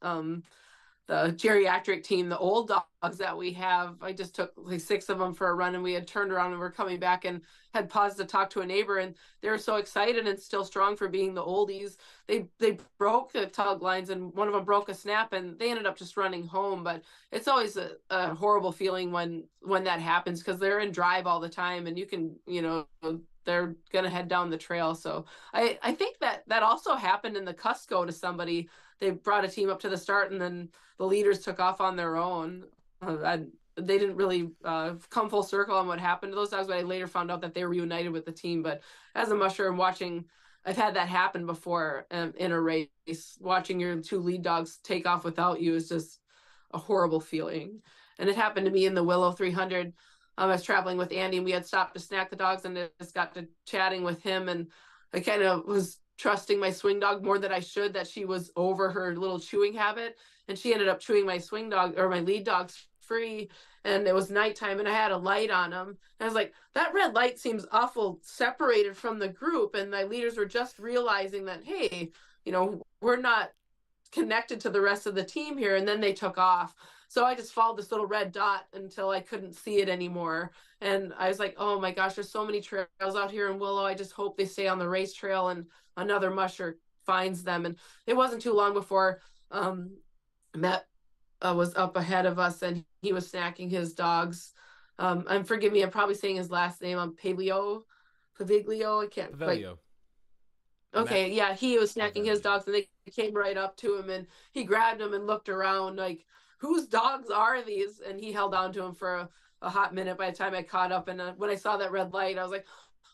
geriatric team, the old dogs that we have, I just took like 6 of them for a run, and we had turned around and we're coming back and had paused to talk to a neighbor, and they were so excited and still strong for being the oldies. They broke the tug lines, and one of them broke a snap, and they ended up just running home. But it's always a horrible feeling when that happens, because they're in drive all the time, and you can, they're gonna head down the trail. So I think that also happened in the Cusco to somebody. They brought a team up to the start, and then the leaders took off on their own. They didn't really come full circle on what happened to those dogs, but I later found out that they were reunited with the team. But as a musher and watching, I've had that happen before in a race. Watching your 2 lead dogs take off without you is just a horrible feeling. And it happened to me in the Willow 300. I was traveling with Andy, and we had stopped to snack the dogs, and just got to chatting with him, and I kind of was trusting my swing dog more than I should, that she was over her little chewing habit, and she ended up chewing my swing dog, or my lead dogs, free. And it was nighttime, and I had a light on them, and I was like, that red light seems awful separated from the group. And my leaders were just realizing that, hey, we're not connected to the rest of the team here. And then they took off. So I just followed this little red dot until I couldn't see it anymore. And I was like, oh my gosh, there's so many trails out here in Willow. I just hope they stay on the race trail and another musher finds them. And it wasn't too long before Matt was up ahead of us, and he was snacking his dogs. And forgive me, I'm probably saying his last name. I'm Paviglio. I can't quite. Okay, yeah, he was snacking his dogs, and they came right up to him, and he grabbed him and looked around like, whose dogs are these? And he held on to him for a hot minute by the time I caught up. And when I saw that red light, I was like,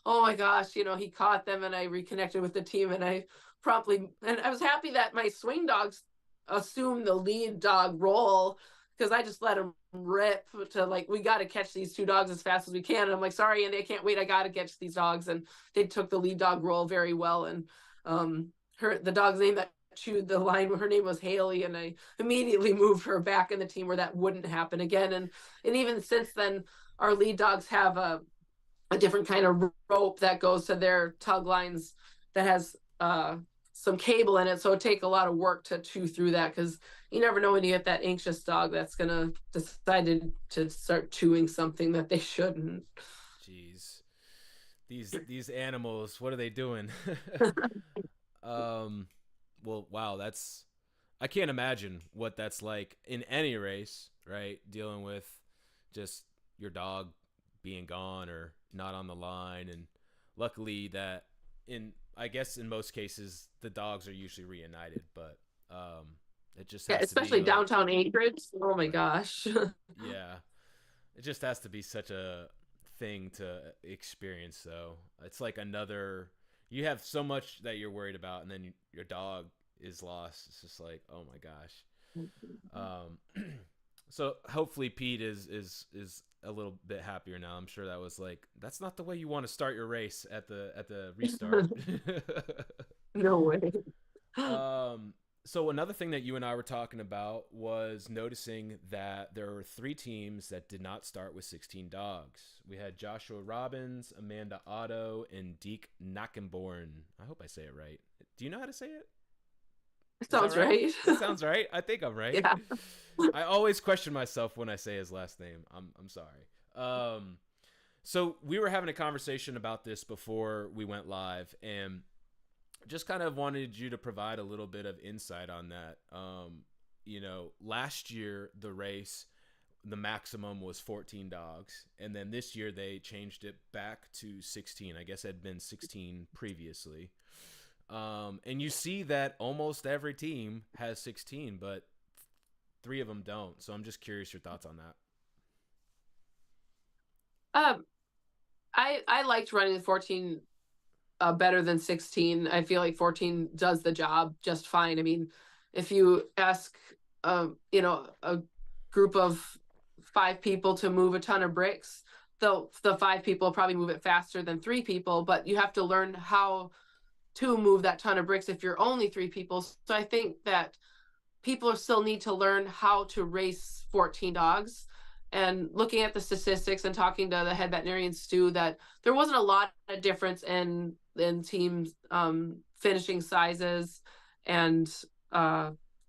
oh my gosh, he caught them, and I reconnected with the team, and I was happy that my swing dogs assumed the lead dog role, because I just let them rip to like, we got to catch these 2 dogs as fast as we can. And I'm like, sorry, Andy, I can't wait. I got to catch these dogs. And they took the lead dog role very well. And the dog's name that chewed the line, her name was Haley, and I immediately moved her back in the team where that wouldn't happen again. And even since then, our lead dogs have a different kind of rope that goes to their tug lines that has some cable in it. So it take a lot of work to chew through that, because you never know when you get that anxious dog that's gonna decide to start chewing something that they shouldn't. Jeez, these animals, what are they doing? um, well, wow, that's I can't imagine what that's like in any race, right? Dealing with just your dog being gone or not on the line, and luckily that in I guess in most cases the dogs are usually reunited, but it just Yeah, has to be especially like downtown Anchorage. Oh my right, gosh. yeah, it just has to be such a thing to experience. So it's like another you have so much that you're worried about, and then your dog is lost. It's just like, oh my gosh. So hopefully Pete is a little bit happier now. I'm sure that was like that's not the way you want to start your race at the restart. No way. um, so another thing that you and I were talking about was noticing that there were 3 teams that did not start with 16 dogs. We had Joshua Robbins, Amanda Otto, and Deke Knackenborn. I hope I say it right. Do you know how to say it? Is that Sounds right? right. That sounds right. I think I'm right. Yeah. I always question myself when I say his last name. I'm sorry. So we were having a conversation about this before we went live, and just kind of wanted you to provide a little bit of insight on that. Last year the race, the maximum was 14 dogs, and then this year they changed it back to 16. I guess it had been 16 previously. And you see that almost every team has 16, but 3 of them don't. So I'm just curious your thoughts on that. I liked running the 14 better than 16. I feel like 14 does the job just fine. I mean, if you ask a group of 5 people to move a ton of bricks, the 5 people probably move it faster than 3 people, but you have to learn how to move that ton of bricks if you're only 3 people. So I think that people still need to learn how to race 14 dogs. And looking at the statistics and talking to the head veterinarian Stu, that there wasn't a lot of difference in teams finishing sizes and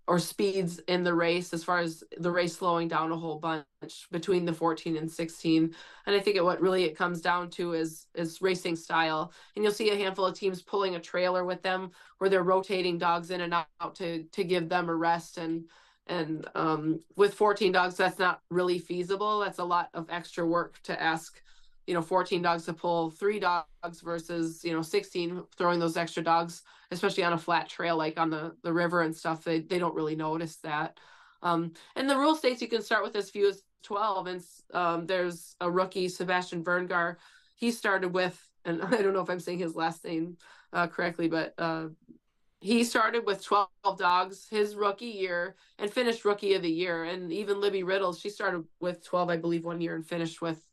or speeds in the race, as far as the race slowing down a whole bunch between the 14 and 16. And I think what really it comes down to is racing style. And you'll see a handful of teams pulling a trailer with them, where they're rotating dogs in and out to give them a rest. And with 14 dogs, that's not really feasible. That's a lot of extra work to ask 14 dogs to pull 3 dogs versus 16 throwing those extra dogs, especially on a flat trail like on the river and stuff. They don't really notice that. And the rule states you can start with as few as 12. And there's a rookie, Sebastian Verngar. He started with, and I don't know if I'm saying his last name correctly, but he started with 12 dogs his rookie year and finished rookie of the year. And even Libby Riddles, she started with 12, I believe, one year and finished with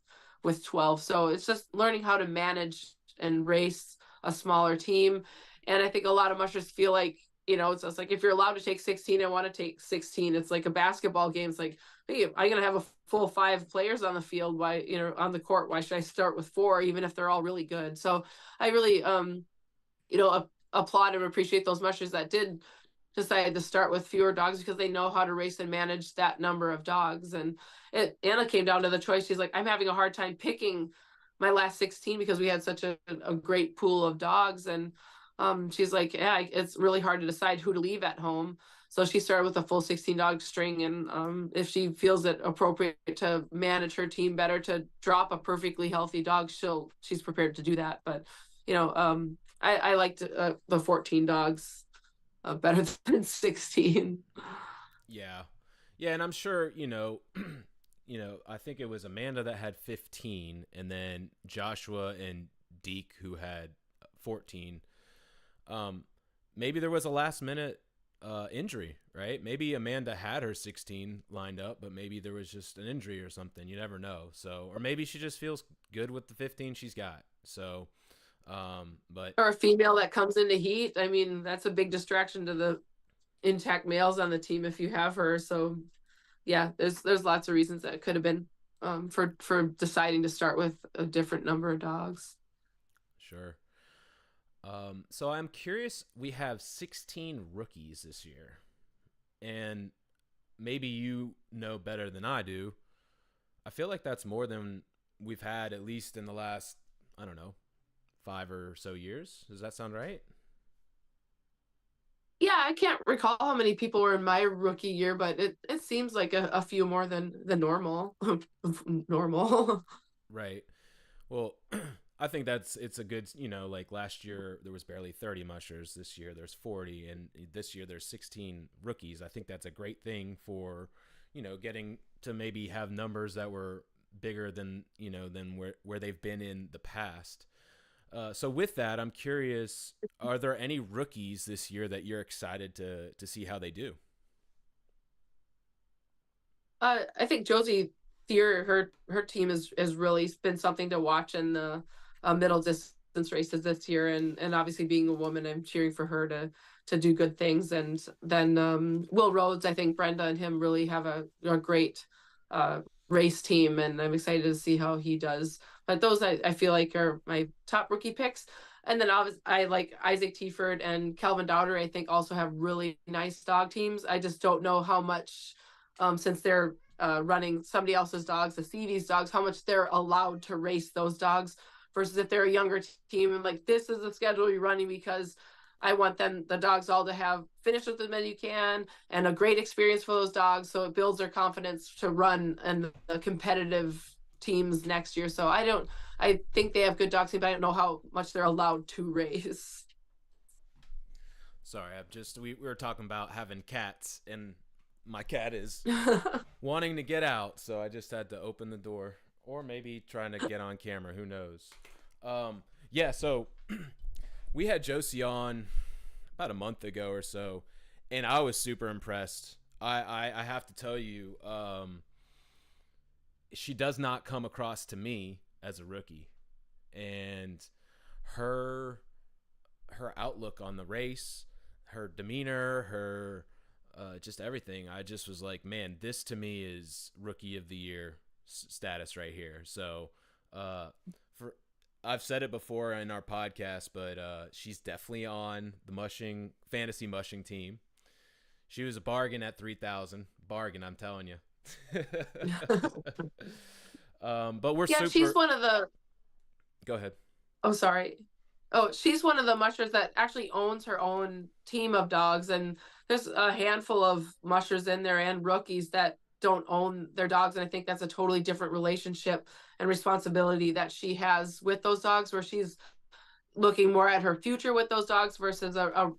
12. So it's just learning how to manage and race a smaller team. And I think a lot of mushers feel like, it's just like, if you're allowed to take 16, I want to take 16. It's like a basketball game. It's like, hey, I'm going to have a full 5 players on the field. Why, on the court, why should I start with 4, even if they're all really good? So I really, applaud and appreciate those mushers that did decide to start with fewer dogs, because they know how to race and manage that number of dogs. And Anna came down to the choice. She's like, I'm having a hard time picking my last 16 because we had such a great pool of dogs. And she's like, yeah, it's really hard to decide who to leave at home. So she started with a full 16 dog string. And if she feels it appropriate to manage her team better, to drop a perfectly healthy dog, she's prepared to do that. But, I liked the 14 dogs better than 16. Yeah. Yeah, and I'm sure, I think it was Amanda that had 15, and then Joshua and Deke who had 14. Maybe there was a last minute injury, right? Maybe Amanda had her 16 lined up, but maybe there was just an injury or something. You never know. So, or maybe she just feels good with the 15 she's got. So, but Or a female that comes into heat. I mean, that's a big distraction to the intact males on the team if you have her. So yeah, there's lots of reasons that it could have been. for deciding to start with a different number of dogs. Sure. So I'm curious. We have 16 rookies this year, and maybe you know better than I do. I feel like that's more than we've had at least in the last, I don't know, 5 or so years. Does that sound right? Yeah, I can't recall how many people were in my rookie year, but it seems like a few more than the normal normal. Right. Well, I think it's a good, like last year there was barely 30 mushers. This year there's 40, and this year there's 16 rookies. I think that's a great thing for, getting to maybe have numbers that were bigger than where they've been in the past. So with that, I'm curious, are there any rookies this year that you're excited to see how they do? I think Josie Thier, her team has really been something to watch in the middle distance races this year, and obviously being a woman, I'm cheering for her to do good things. And then Will Rhodes, I think Brenda and him really have a great race team, and I'm excited to see how he does. But those I feel like are my top rookie picks. And then obviously I like Isaac Tieford and Calvin Dowder. I think also have really nice dog teams. I just don't know how much, since they're running somebody else's dogs to see these dogs, how much they're allowed to race those dogs versus if they're a younger team and like, this is the schedule you're running because I want the dogs all to have finished with as many you can and a great experience for those dogs. So it builds their confidence to run and the competitive teams next year. So I think they have good dog teams, but I don't know how much they're allowed to race. Sorry, we were talking about having cats, and my cat is wanting to get out, so I just had to open the door, or maybe trying to get on camera. Who knows? Yeah. So we had Josie on about a month ago or so, and I was super impressed. I have to tell you, she does not come across to me as a rookie, and her outlook on the race, her demeanor, her just everything. I just was like, man, this to me is rookie of the year status right here. So for I've said it before in our podcast, but she's definitely on the fantasy mushing team. She was a bargain at 3,000. Bargain, I'm telling you. But we're super. She's one of the. Go ahead. Oh, sorry. Oh, she's one of the mushers that actually owns her own team of dogs, and there's a handful of mushers in there and rookies that don't own their dogs, and I think that's a totally different relationship and responsibility that she has with those dogs, where she's looking more at her future with those dogs versus a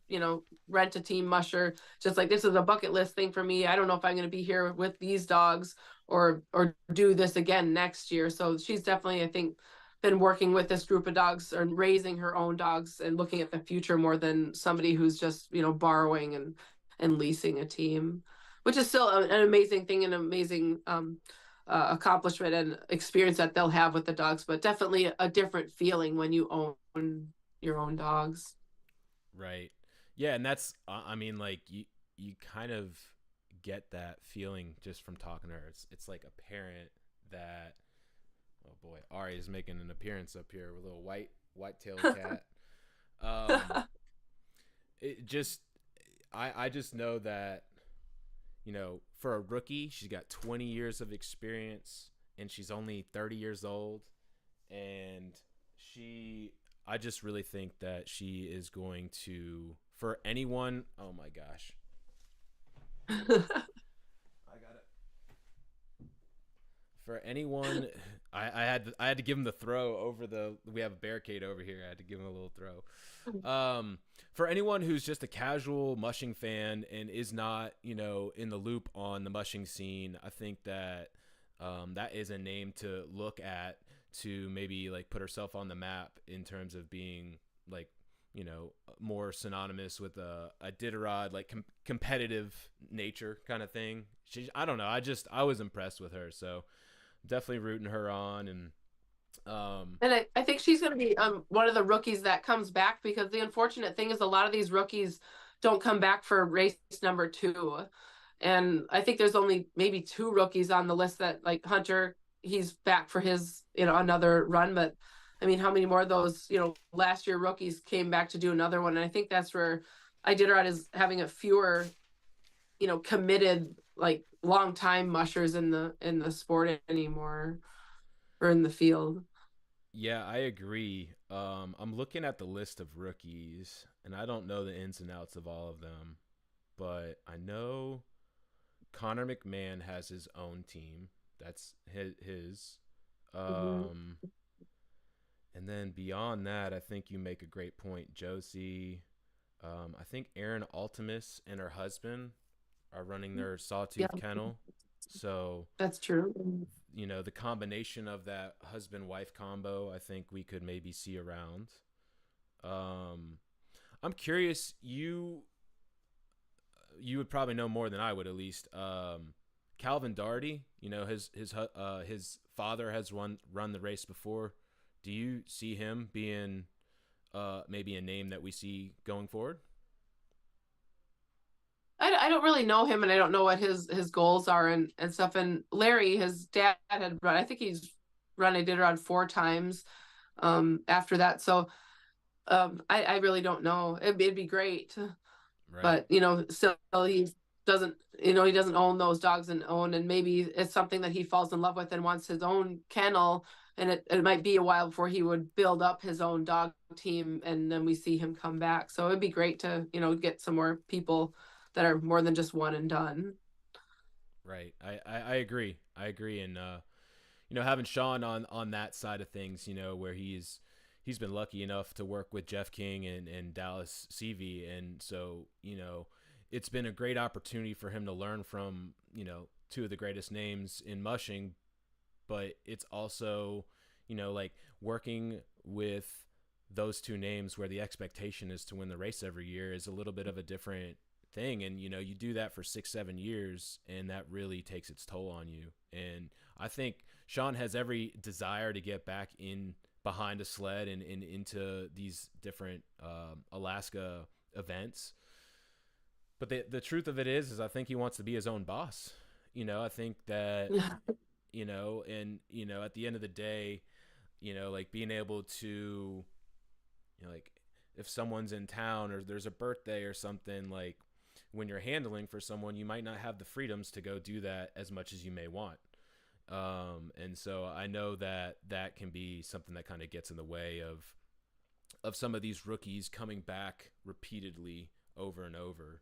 rent a team musher, just like, this is a bucket list thing for me. I don't know if I'm going to be here with these dogs or do this again next year. So she's definitely, I think, been working with this group of dogs and raising her own dogs and looking at the future more than somebody who's just borrowing and leasing a team, which is still an amazing thing, an amazing accomplishment and experience that they'll have with the dogs, but definitely a different feeling when you own your own dogs. Right. Yeah, and that's I mean, like, you kind of get that feeling just from talking to her. It's like a parent that, oh boy, Ari is making an appearance up here with a little white-tailed cat. It just I just know that, for a rookie, she's got 20 years of experience and she's only 30 years old, and I just really think that she is going to, for anyone, oh my gosh. I got it. For anyone, I had to give him the throw over we have a barricade over here. I had to give him a little throw. For anyone who's just a casual mushing fan and is not, in the loop on the mushing scene, I think that that is a name to look at to maybe like put herself on the map in terms of being like, more synonymous with a Iditarod, like competitive nature kind of thing. I don't know. I was impressed with her. So definitely rooting her on. And I think she's going to be one of the rookies that comes back, because the unfortunate thing is a lot of these rookies don't come back for race number 2. And I think there's only maybe 2 rookies on the list that, like Hunter he's back for his, another run. But I mean, how many more of those, last year rookies came back to do another one? And I think that's where Iditarod is having a fewer, committed, like long time mushers in the sport anymore, or in the field. Yeah, I agree. I'm looking at the list of rookies, and I don't know the ins and outs of all of them, but I know Connor McMahon has his own team. That's his. Mm-hmm. Um, and then beyond that, I think you make a great point, Josie. I think Erin Altimus and her husband are running their Yeah, Sawtooth Kennel. So, that's true. the combination of that husband wife combo, I think we could maybe see around. Um, I'm curious, you would probably know more than I would, at least. Calvin Darty, his father has run the race before. Do you see him being maybe a name that we see going forward? I don't really know him, and I don't know what his goals are and stuff. And Larry, his dad, had run. I think he's run Iditarod 4 times after that. So I really don't know. It'd be great, Right. but still he doesn't own those dogs and maybe it's something that he falls in love with and wants his own kennel. And it might be a while before he would build up his own dog team, and then we see him come back. So it'd be great to get some more people that are more than just one and done. Right. I agree. I agree. And having Sean on that side of things, where he's been lucky enough to work with Jeff King and Dallas CV, and so it's been a great opportunity for him to learn from two of the greatest names in mushing, but it's also like working with those two names where the expectation is to win the race every year is a little bit of a different thing. And you do that for 6-7 years, and that really takes its toll on you. And I think Sean has every desire to get back in behind a sled and into these different Alaska events. But the truth of it is I think he wants to be his own boss. I think that and at the end of the day, like being able to like if someone's in town or there's a birthday or something, like when you're handling for someone, you might not have the freedoms to go do that as much as you may want. And so I know that can be something that kind of gets in the way of some of these rookies coming back repeatedly over and over.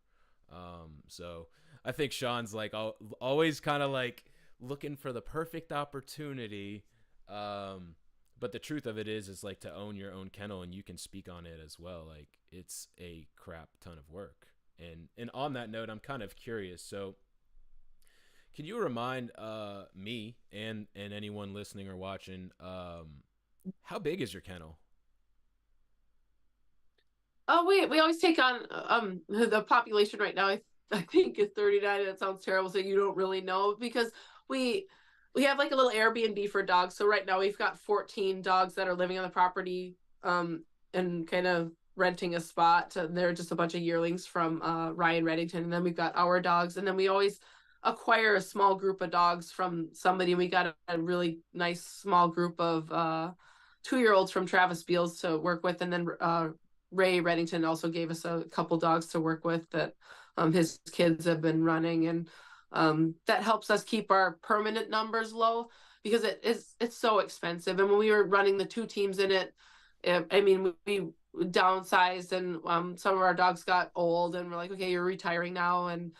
So I think Sean's like always kind of like looking for the perfect opportunity. But the truth of it is like to own your own kennel, and you can speak on it as well. Like it's a crap ton of work. And on that note, I'm kind of curious. So can you remind me and anyone listening or watching, how big is your kennel? Oh, we always take on the population right now. I think is 39. That sounds terrible. So you don't really know because we we have like a little Airbnb for dogs. So right now we've got 14 dogs that are living on the property and kind of renting a spot. They're just a bunch of yearlings from Ryan Reddington, and then we've got our dogs, and then we always acquire a small group of dogs from somebody. We got a really nice small group of 2-year-olds from Travis Beals to work with, and then Ray Reddington also gave us a couple dogs to work with that his kids have been running, and that helps us keep our permanent numbers low because it's so expensive. And when we were running the 2 teams in it, I mean, we downsized, and some of our dogs got old, and we're like, okay, you're retiring now, and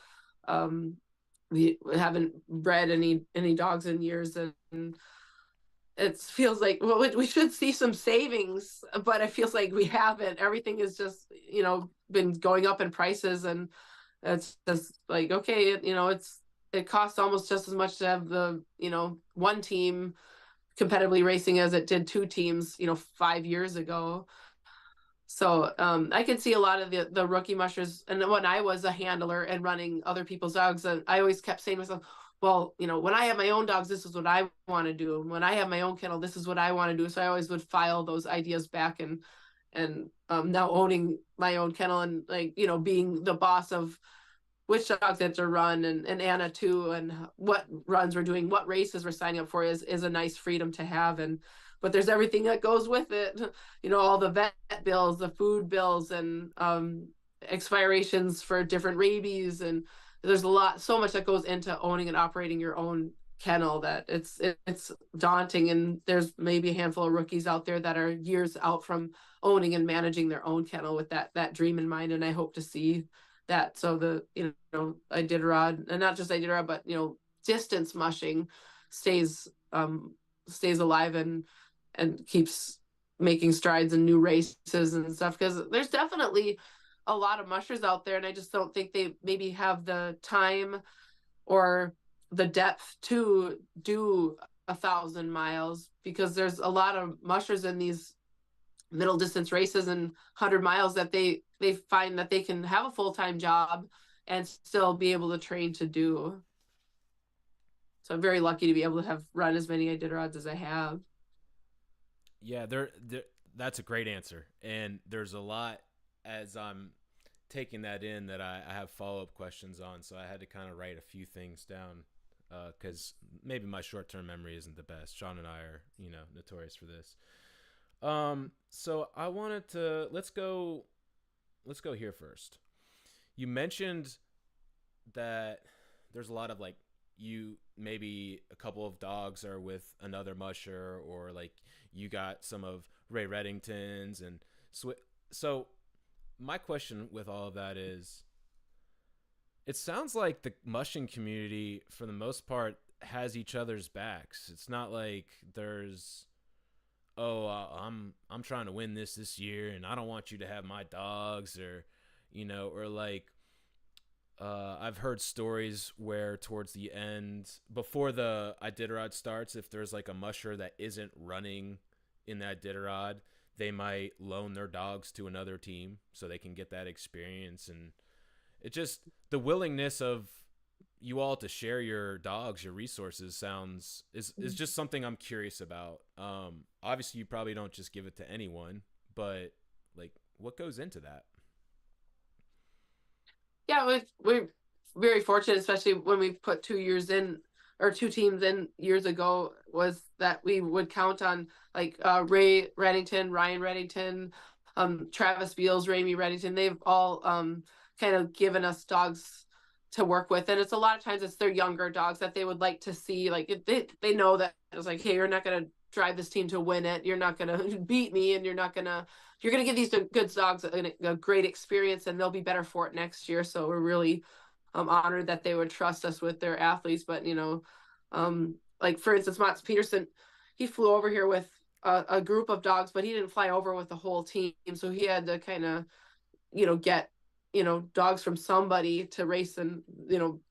we haven't bred any dogs in years, and it feels like, well, we should see some savings, but it feels like we haven't. Everything is just been going up in prices, and it's just like, okay, it costs almost just as much to have the one team competitively racing as it did 2 teams 5 years ago. So I can see a lot of the rookie mushers. And when I was a handler and running other people's dogs, I always kept saying to myself, well, when I have my own dogs, this is what I want to do. When I have my own kennel, this is what I want to do. So I always would file those ideas back, and now owning my own kennel and being the boss of which dogs that to run, and Anna too, and what runs we're doing, what races we're signing up for is a nice freedom to have. And but there's everything that goes with it, all the vet bills, the food bills, and expirations for different rabies, and there's so much that goes into owning and operating your own kennel that it's daunting. And there's maybe a handful of rookies out there that are years out from owning and managing their own kennel with that dream in mind, and I hope to see that. So the Iditarod, and not just Iditarod, but distance mushing stays alive and keeps making strides in new races and stuff, because there's definitely a lot of mushers out there, and I just don't think they maybe have the time or the depth to do 1,000 miles, because there's a lot of mushers in these middle distance races and 100 miles that they find that they can have a full-time job and still be able to train to do. So I'm very lucky to be able to have run as many Iditarods as I have. Yeah, that's a great answer. And there's a lot, as I'm taking that in, that I have follow-up questions on. So I had to kind of write a few things down because maybe my short-term memory isn't the best. Sean and I are, notorious for this. So I wanted to, let's go here first. You mentioned that there's a lot of maybe a couple of dogs are with another musher, or you got some of Ray Reddington's and so my question with all of that is, it sounds like the mushing community for the most part has each other's backs. It's not like there's, I'm trying to win this year and I don't want you to have my dogs, or I've heard stories where towards the end, before the Iditarod starts, if there's a musher that isn't running in that Iditarod, they might loan their dogs to another team so they can get that experience. And it just, the willingness of you all to share your dogs, your resources is just something I'm curious about. Obviously you probably don't just give it to anyone, but what goes into that? Yeah, we're very fortunate, especially when we put 2 teams in years ago, was that we would count on Ray Reddington, Ryan Reddington, Travis Beals, Ramey Reddington. They've all kind of given us dogs to work with, and it's a lot of times it's their younger dogs that they would like to see. They know that it's hey, you're not going to drive this team to win it, you're not going to beat me, and you're going to give these good dogs a great experience, and they'll be better for it next year. So we're really honored that they would trust us with their athletes. But for instance, Mats Peterson, he flew over here with a group of dogs, but he didn't fly over with the whole team, so he had to kind of get dogs from somebody to race, and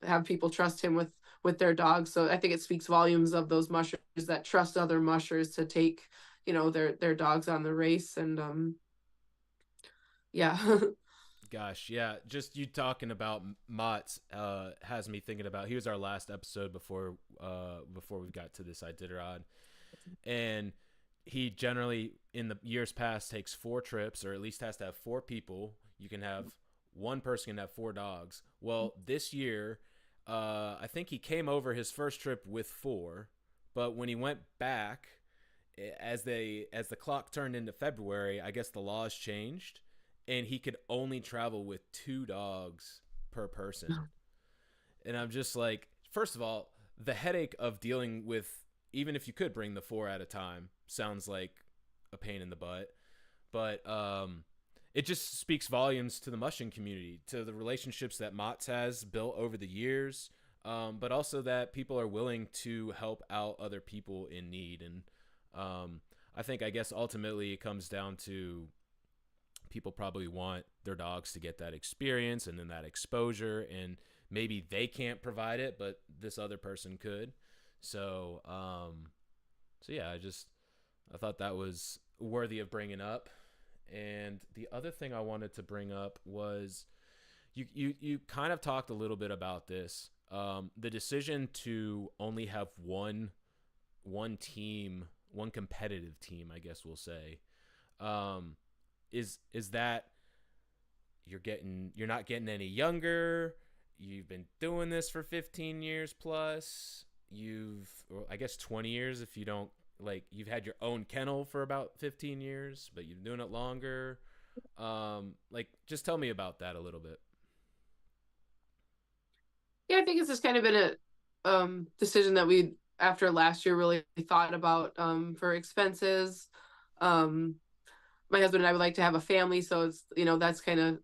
have people trust him with their dogs. So I think it speaks volumes of those mushers that trust other mushers to take their dogs on the race. And yeah. Gosh, yeah, just you talking about Mott has me thinking about, he was our last episode before we got to this Iditarod, and he generally in the years past takes 4 trips, or at least has to have 4 people. You can have one person can have 4 dogs. Well, this year I think he came over his first trip with 4, but when he went back, as the clock turned into February, I guess the laws changed, and he could only travel with 2 dogs per person. And I'm just first of all, the headache of dealing with, even if you could bring the 4 at a time, sounds like a pain in the butt. But it just speaks volumes to the mushing community, to the relationships that Mott's has built over the years, but also that people are willing to help out other people in need. And I guess ultimately it comes down to people probably want their dogs to get that experience and then that exposure, and maybe they can't provide it, but this other person could. So yeah, I thought that was worthy of bringing up. And the other thing I wanted to bring up was you kind of talked a little bit about this. The decision to only have one team, one competitive team, I guess we'll say, is that you're not getting any younger, you've been doing this for 15 years plus. Or I guess 20 years if you don't, like, you've had your own kennel for about 15 years, but you've been doing it longer. Like, just tell me about that a little bit. Yeah, I think it's just kind of been a decision that we, after last year, really thought about for expenses. Um, my husband and I would like to have a family, so it's, that's kind of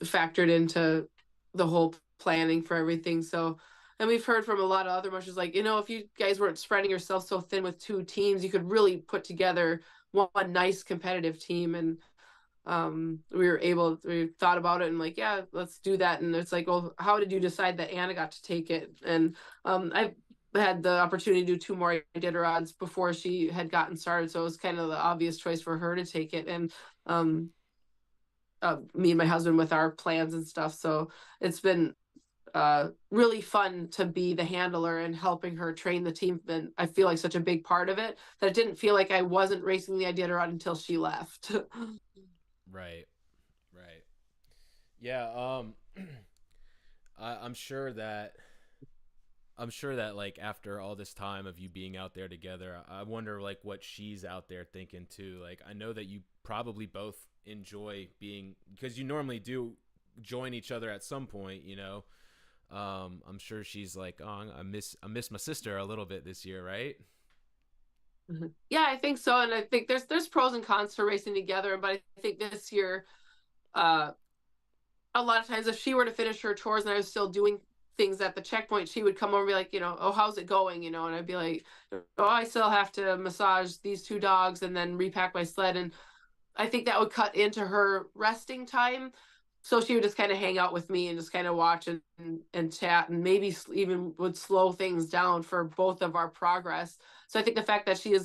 factored into the whole planning for everything. So, and we've heard from a lot of other mushers, like, if you guys weren't spreading yourself so thin with two teams, you could really put together one nice competitive team. And we thought about it and, like, yeah, let's do that. And it's like, well, how did you decide that Anna got to take it? And I've had the opportunity to do two more Iditarods before she had gotten started, so it was kind of the obvious choice for her to take it. And me and my husband with our plans and stuff, so it's been really fun to be the handler and helping her train the team. And I feel like such a big part of it that it didn't feel like I wasn't racing the Iditarod until she left. Right. Right. Yeah. I'm sure that like after all this time of you being out there together, I wonder like what she's out there thinking too. Like, I know that you probably both enjoy being, because you normally do join each other at some point, I'm sure she's like, oh, I miss my sister a little bit this year, right? Yeah, I think so. And I think there's pros and cons to racing together, but I think this year, uh a lot of times if she were to finish her chores and I was still doing things at the checkpoint, she would come over and be like, oh, how's it going? And I'd be like, oh, I still have to massage these two dogs and then repack my sled. And I think that would cut into her resting time. So she would just kind of hang out with me and just kind of watch and chat, and maybe even would slow things down for both of our progress. So I think the fact that she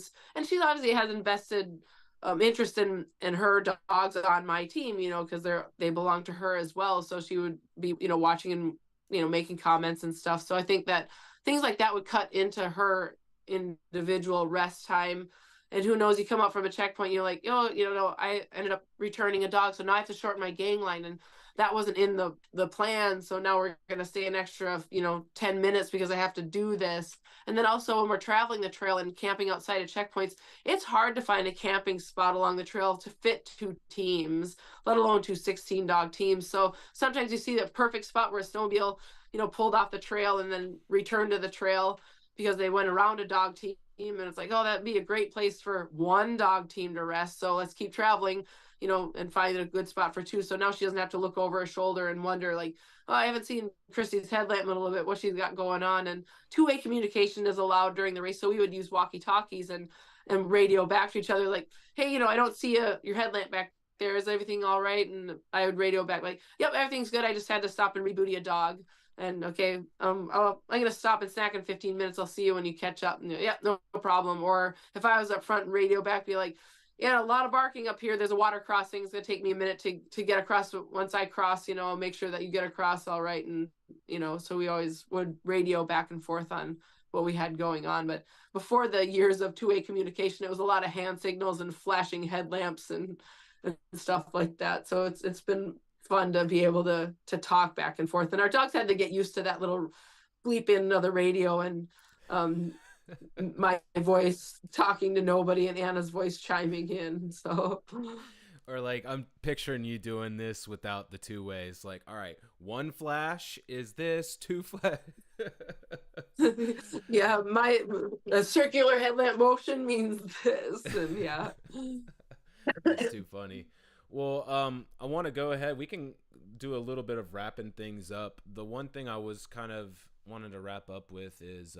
she obviously has invested interest in her dogs on my team, because they belong to her as well. So she would be, watching and, making comments and stuff. So I think that things like that would cut into her individual rest time. And who knows, you come up from a checkpoint, you're like, oh, no, I ended up returning a dog, so now I have to shorten my gang line, and that wasn't in the plan. So now we're going to stay an extra, 10 minutes because I have to do this. And then also when we're traveling the trail and camping outside of checkpoints, it's hard to find a camping spot along the trail to fit two teams, let alone two 16-dog teams. So sometimes you see that perfect spot where a snowmobile, pulled off the trail and then returned to the trail because they went around a dog team. And it's like, oh, that'd be a great place for one dog team to rest. So let's keep traveling, and find a good spot for two. So now she doesn't have to look over her shoulder and wonder, like, oh, I haven't seen Kristy's headlamp in a little bit, what she's got going on. And two-way communication is allowed during the race. So we would use walkie-talkies and radio back to each other, like, hey, I don't see your headlamp back there. Is everything all right? And I would radio back, like, yep, everything's good. I just had to stop and rebooty a dog. And okay, I'm gonna stop and snack in 15 minutes. I'll see you when you catch up. And yeah, no problem. Or if I was up front and radio back, be like, yeah, a lot of barking up here. There's a water crossing. It's gonna take me a minute to get across. But once I cross, I'll make sure that you get across all right. And so we always would radio back and forth on what we had going on. But before the years of two-way communication, it was a lot of hand signals and flashing headlamps and stuff like that. So it's been fun to be able to talk back and forth. And our dogs had to get used to that little bleep in of the radio, and my voice talking to nobody and Anna's voice chiming in. So, or like, I'm picturing you doing this without the two ways. Like, all right, one flash is this, two flash. Yeah, my circular headlamp motion means this, and yeah. That's too funny. Well, I want to go ahead. We can do a little bit of wrapping things up. The one thing I was kind of wanting to wrap up with is,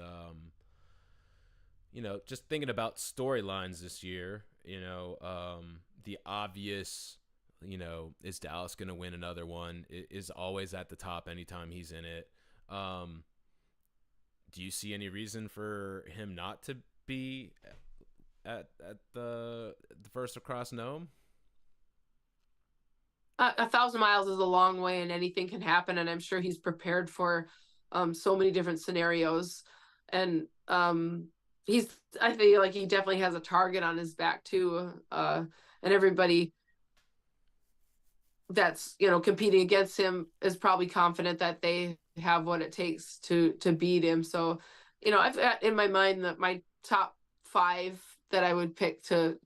just thinking about storylines this year. The obvious, is Dallas going to win another one? It is always at the top anytime he's in it. Do you see any reason for him not to be at the first across Nome? 1,000 miles is a long way, and anything can happen. And I'm sure he's prepared for so many different scenarios. And I feel like he definitely has a target on his back too. And everybody that's, competing against him is probably confident that they have what it takes to beat him. So, I've got in my mind that my top 5 that I would pick to,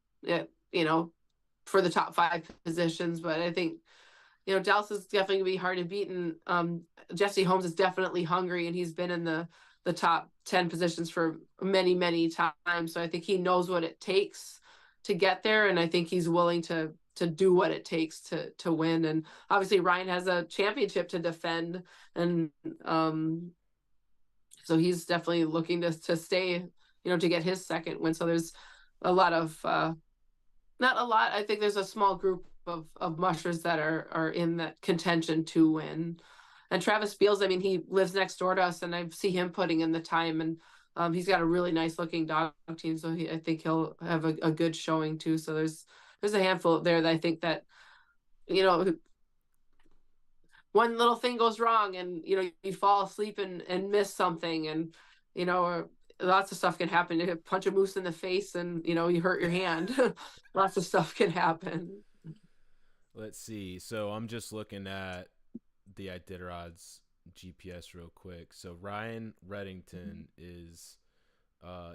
for the top 5 positions. But I think, Dallas is definitely gonna be hard to beat, and Jesse Holmes is definitely hungry, and he's been in the top 10 positions for many, many times. So I think he knows what it takes to get there, and I think he's willing to do what it takes to win. And obviously Ryan has a championship to defend, and so he's definitely looking to stay, to get his second win. So there's a lot of not a lot. I think there's a small group of mushers that are in that contention to win. And Travis Beals, I mean, he lives next door to us, and I see him putting in the time, and he's got a really nice looking dog team. So I think he'll have a good showing too. So there's a handful there that I think that, one little thing goes wrong, and you fall asleep and miss something, and or lots of stuff can happen. You punch a moose in the face, and you hurt your hand. Lots of stuff can happen. Let's see. So I'm just looking at the Iditarod's GPS real quick. So Ryan Reddington is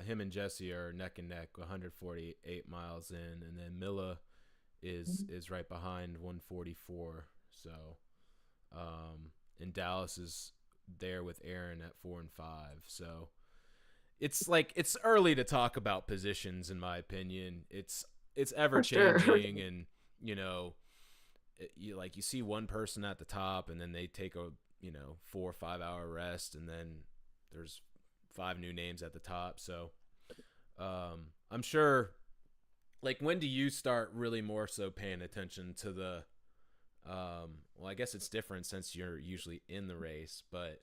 him and Jesse are neck and neck, 148 miles in, and then Milla is right behind, 144. So and Dallas is there with Aaron at 4 and 5. So it's early to talk about positions, in my opinion. It's ever changing, sure. And you see one person at the top, and then they take a 4 or 5 hour rest, and then there's 5 new names at the top. So I'm sure, when do you start really more so paying attention to the well, I guess it's different since you're usually in the race, but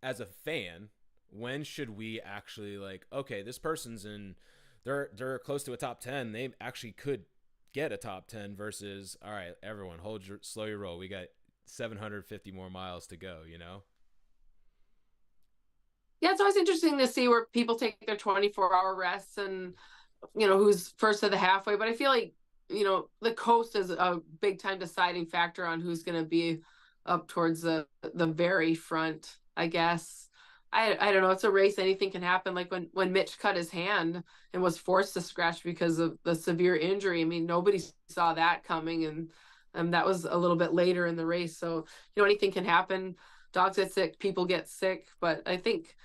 as a fan, when should we actually okay, this person's in, they're close to a top 10, they actually could get a top 10, versus, all right, everyone slow your roll, we got 750 more miles to go. Yeah, it's always interesting to see where people take their 24-hour rests, and who's first to the halfway. But I feel like the coast is a big time deciding factor on who's going to be up towards the very front, I guess. I don't know. It's a race. Anything can happen. Like when Mitch cut his hand and was forced to scratch because of the severe injury. I mean, nobody saw that coming, and that was a little bit later in the race. So, anything can happen. Dogs get sick, people get sick. But I think,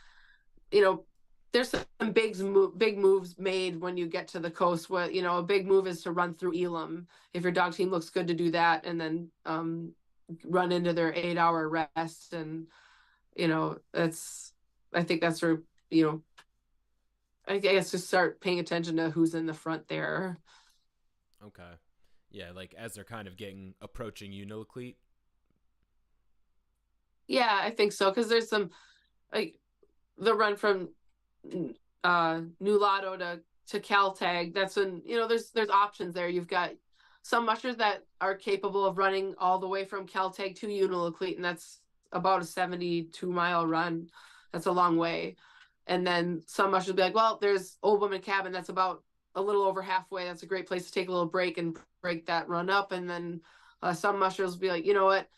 there's some big moves made when you get to the coast. What, a big move is to run through Elam. If your dog team looks good, to do that, and then run into their 8-hour rest. And I think that's where I guess just start paying attention to who's in the front there. Okay, yeah, as they're kind of approaching Unalakleet. Yeah, I think so, because there's some the run from New Lotto to Caltag. That's when there's options there. You've got some mushers that are capable of running all the way from Caltag to Unalakleet, and that's about a 72-mile run. That's a long way. And then some mushers will be like, well, there's Old Woman Cabin, that's about a little over halfway. That's a great place to take a little break and break that run up. And then some mushers will be like, you know what,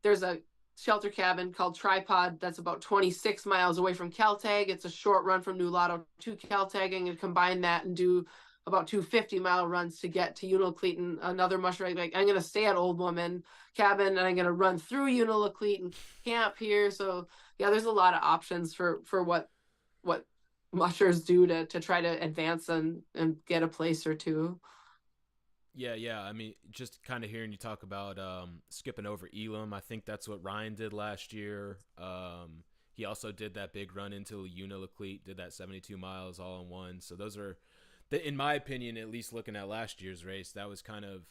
there's a shelter cabin called Tripod that's about 26 miles away from Caltag. It's a short run from New Lotto to Caltag, and combine that and do about 2 50-mile runs to get to Unalakleet. And another musher, I'm going to stay at Old Woman Cabin, and I'm going to run through Unalakleet and camp here. So yeah, there's a lot of options for what mushers do to try to advance and get a place or two. Yeah. I mean, just kind of hearing you talk about skipping over Elam, I think that's what Ryan did last year. He also did that big run into Unalakleet, did that 72 miles all in one. So those are, in my opinion, at least looking at last year's race, that was kind of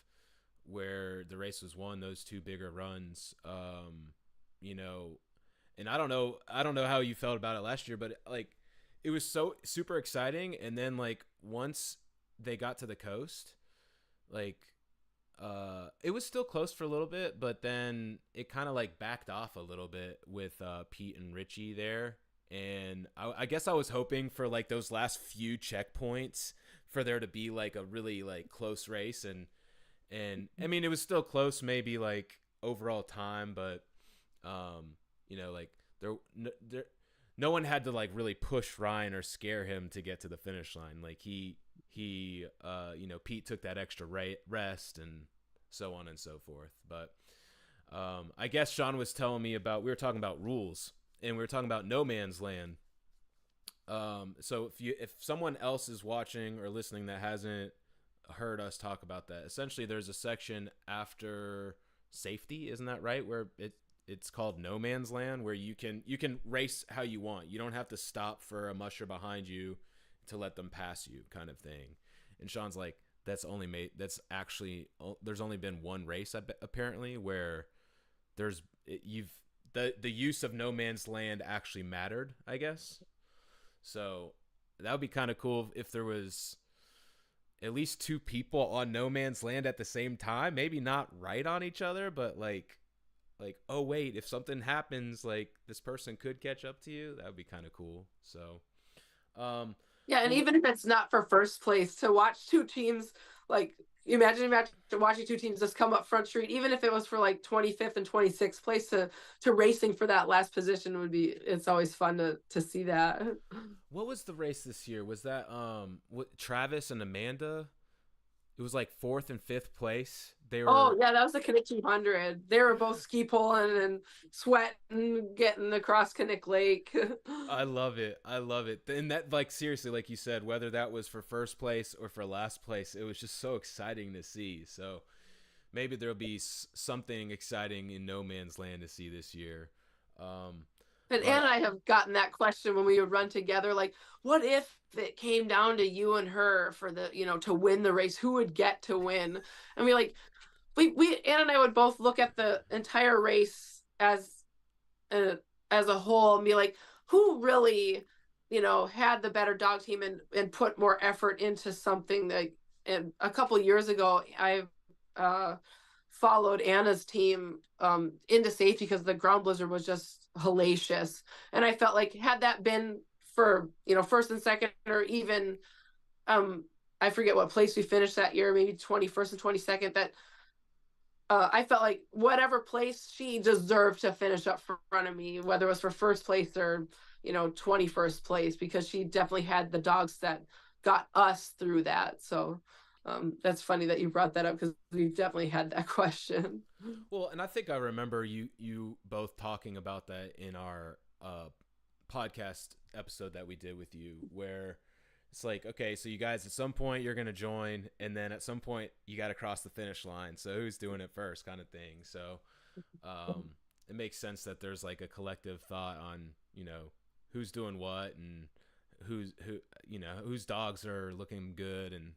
where the race was won, those 2 bigger runs. And I don't know how you felt about it last year, but it was so super exciting. And then once they got to the coast, it was still close for a little bit, but then it kind of backed off a little bit with Pete and Richie there. And I guess I was hoping for those last few checkpoints for there to be a really close race, and And I mean, it was still close, maybe like overall time, but like there no one had to like really push Ryan or scare him to get to the finish line. Like he Pete took that extra rest and so on and so forth. But I guess Sean was telling me we were talking about rules, and we were talking about no man's land. So if someone else is watching or listening that hasn't heard us talk about that, essentially there's a section after safety, isn't that right, where it's called no man's land, where you can race how you want. You don't have to stop for a musher behind you to let them pass you, kind of thing. And Sean's like, there's only been one race apparently where the use of no man's land actually mattered, I guess. So that would be kind of cool if there was at least two people on no man's land at the same time. Maybe not right on each other, but like, oh wait, if something happens, like this person could catch up to you. That would be kind of cool. So, yeah, and even if it's not for first place, to watch two teams, like imagine watching two teams just come up Front Street, even if it was for like 25th and 26th place to racing for that last position it's always fun to see that. What was the race this year? Was that Travis and Amanda? It was like 4th and 5th place. They were. Oh yeah, that was the Kinnick 200. They were both ski pulling and sweating, getting across Kinnick Lake. I love it. And that, like, seriously, like you said, whether that was for first place or for last place, it was just so exciting to see. So maybe there'll be something exciting in no man's land to see this year. And Ann and I have gotten that question when we would run together, like, what if it came down to you and her for the, to win the race, who would get to win? And Ann and I would both look at the entire race as a whole and be like, who really, had the better dog team and put more effort into something. That, and a couple of years ago, I followed Anna's team into safety because the ground blizzard was just hellacious. And I felt like had that been for, first and second, or even, I forget what place we finished that year, maybe 21st and 22nd, that I felt like whatever place she deserved to finish up front of me, whether it was for first place or, 21st place, because she definitely had the dogs that got us through that. So that's funny that you brought that up, because we've definitely had that question. Well, and I think I remember you both talking about that in our podcast episode that we did with you, where it's like, okay, so you guys, at some point you're going to join, and then at some point you got to cross the finish line. So who's doing it first, kind of thing. So it makes sense that there's like a collective thought on, who's doing what, and whose dogs are looking good, and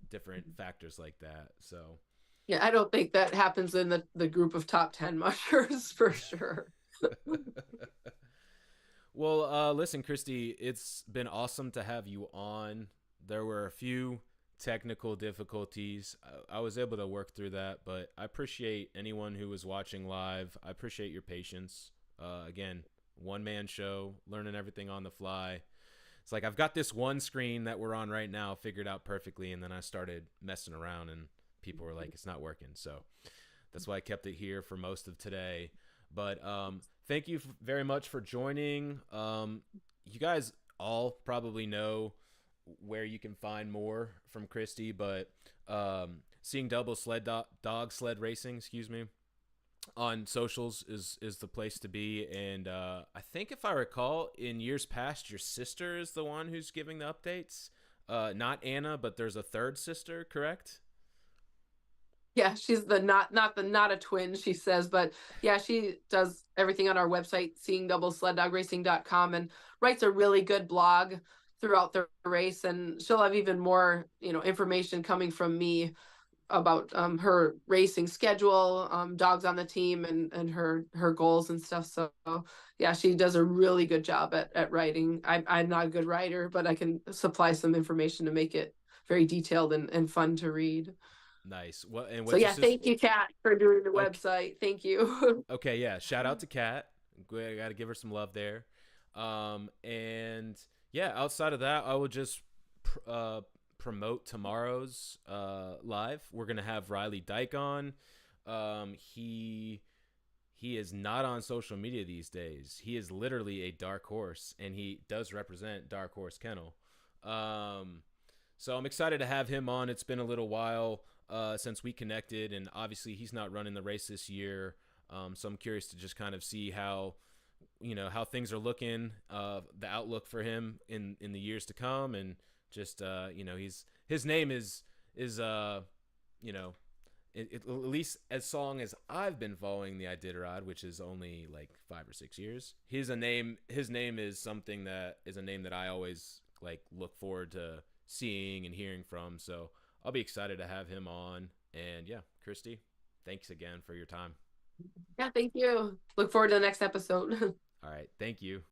different factors like that. So yeah, I don't think that happens in the group of top 10 mushers for sure. Well, listen, Kristy, it's been awesome to have you on. There were a few technical difficulties. I was able to work through that, but I appreciate anyone who was watching live. I appreciate your patience. Again, one-man show, learning everything on the fly. It's like I've got this one screen that we're on right now figured out perfectly, and then I started messing around, and people were like, it's not working. So that's why I kept it here for most of today. But thank you very much for joining. You guys all probably know where you can find more from Kristy, but Seeing Double Dog Sled Racing, on socials is the place to be. And I think, if I recall, in years past, your sister is the one who's giving the updates. Not Anna, but there's a third sister, correct? Yeah, she's not a twin, she says, but yeah, she does everything on our website, seeingdoublesleddogracing.com, and writes a really good blog throughout the race. And she'll have even more, information coming from me about her racing schedule, dogs on the team, and her goals and stuff. So yeah, she does a really good job at writing. I'm not a good writer, but I can supply some information to make it very detailed and fun to read. Nice. So yeah, thank you, Kat, for doing the website. Thank you. Okay, yeah. Shout out to Kat. I got to give her some love there. And yeah, outside of that, I will just promote tomorrow's live. We're gonna have Riley Dyke on. He is not on social media these days. He is literally a dark horse, and he does represent Dark Horse Kennel. So I'm excited to have him on. It's been a little while since we connected, and obviously he's not running the race this year. So I'm curious to just kind of see how how things are looking, the outlook for him in the years to come, and just his name is at least as long as I've been following the Iditarod, which is only like 5 or 6 years. His name is something that is a name that I always like look forward to seeing and hearing from. So I'll be excited to have him on. And yeah, Kristy, thanks again for your time. Yeah, thank you. Look forward to the next episode. All right, thank you.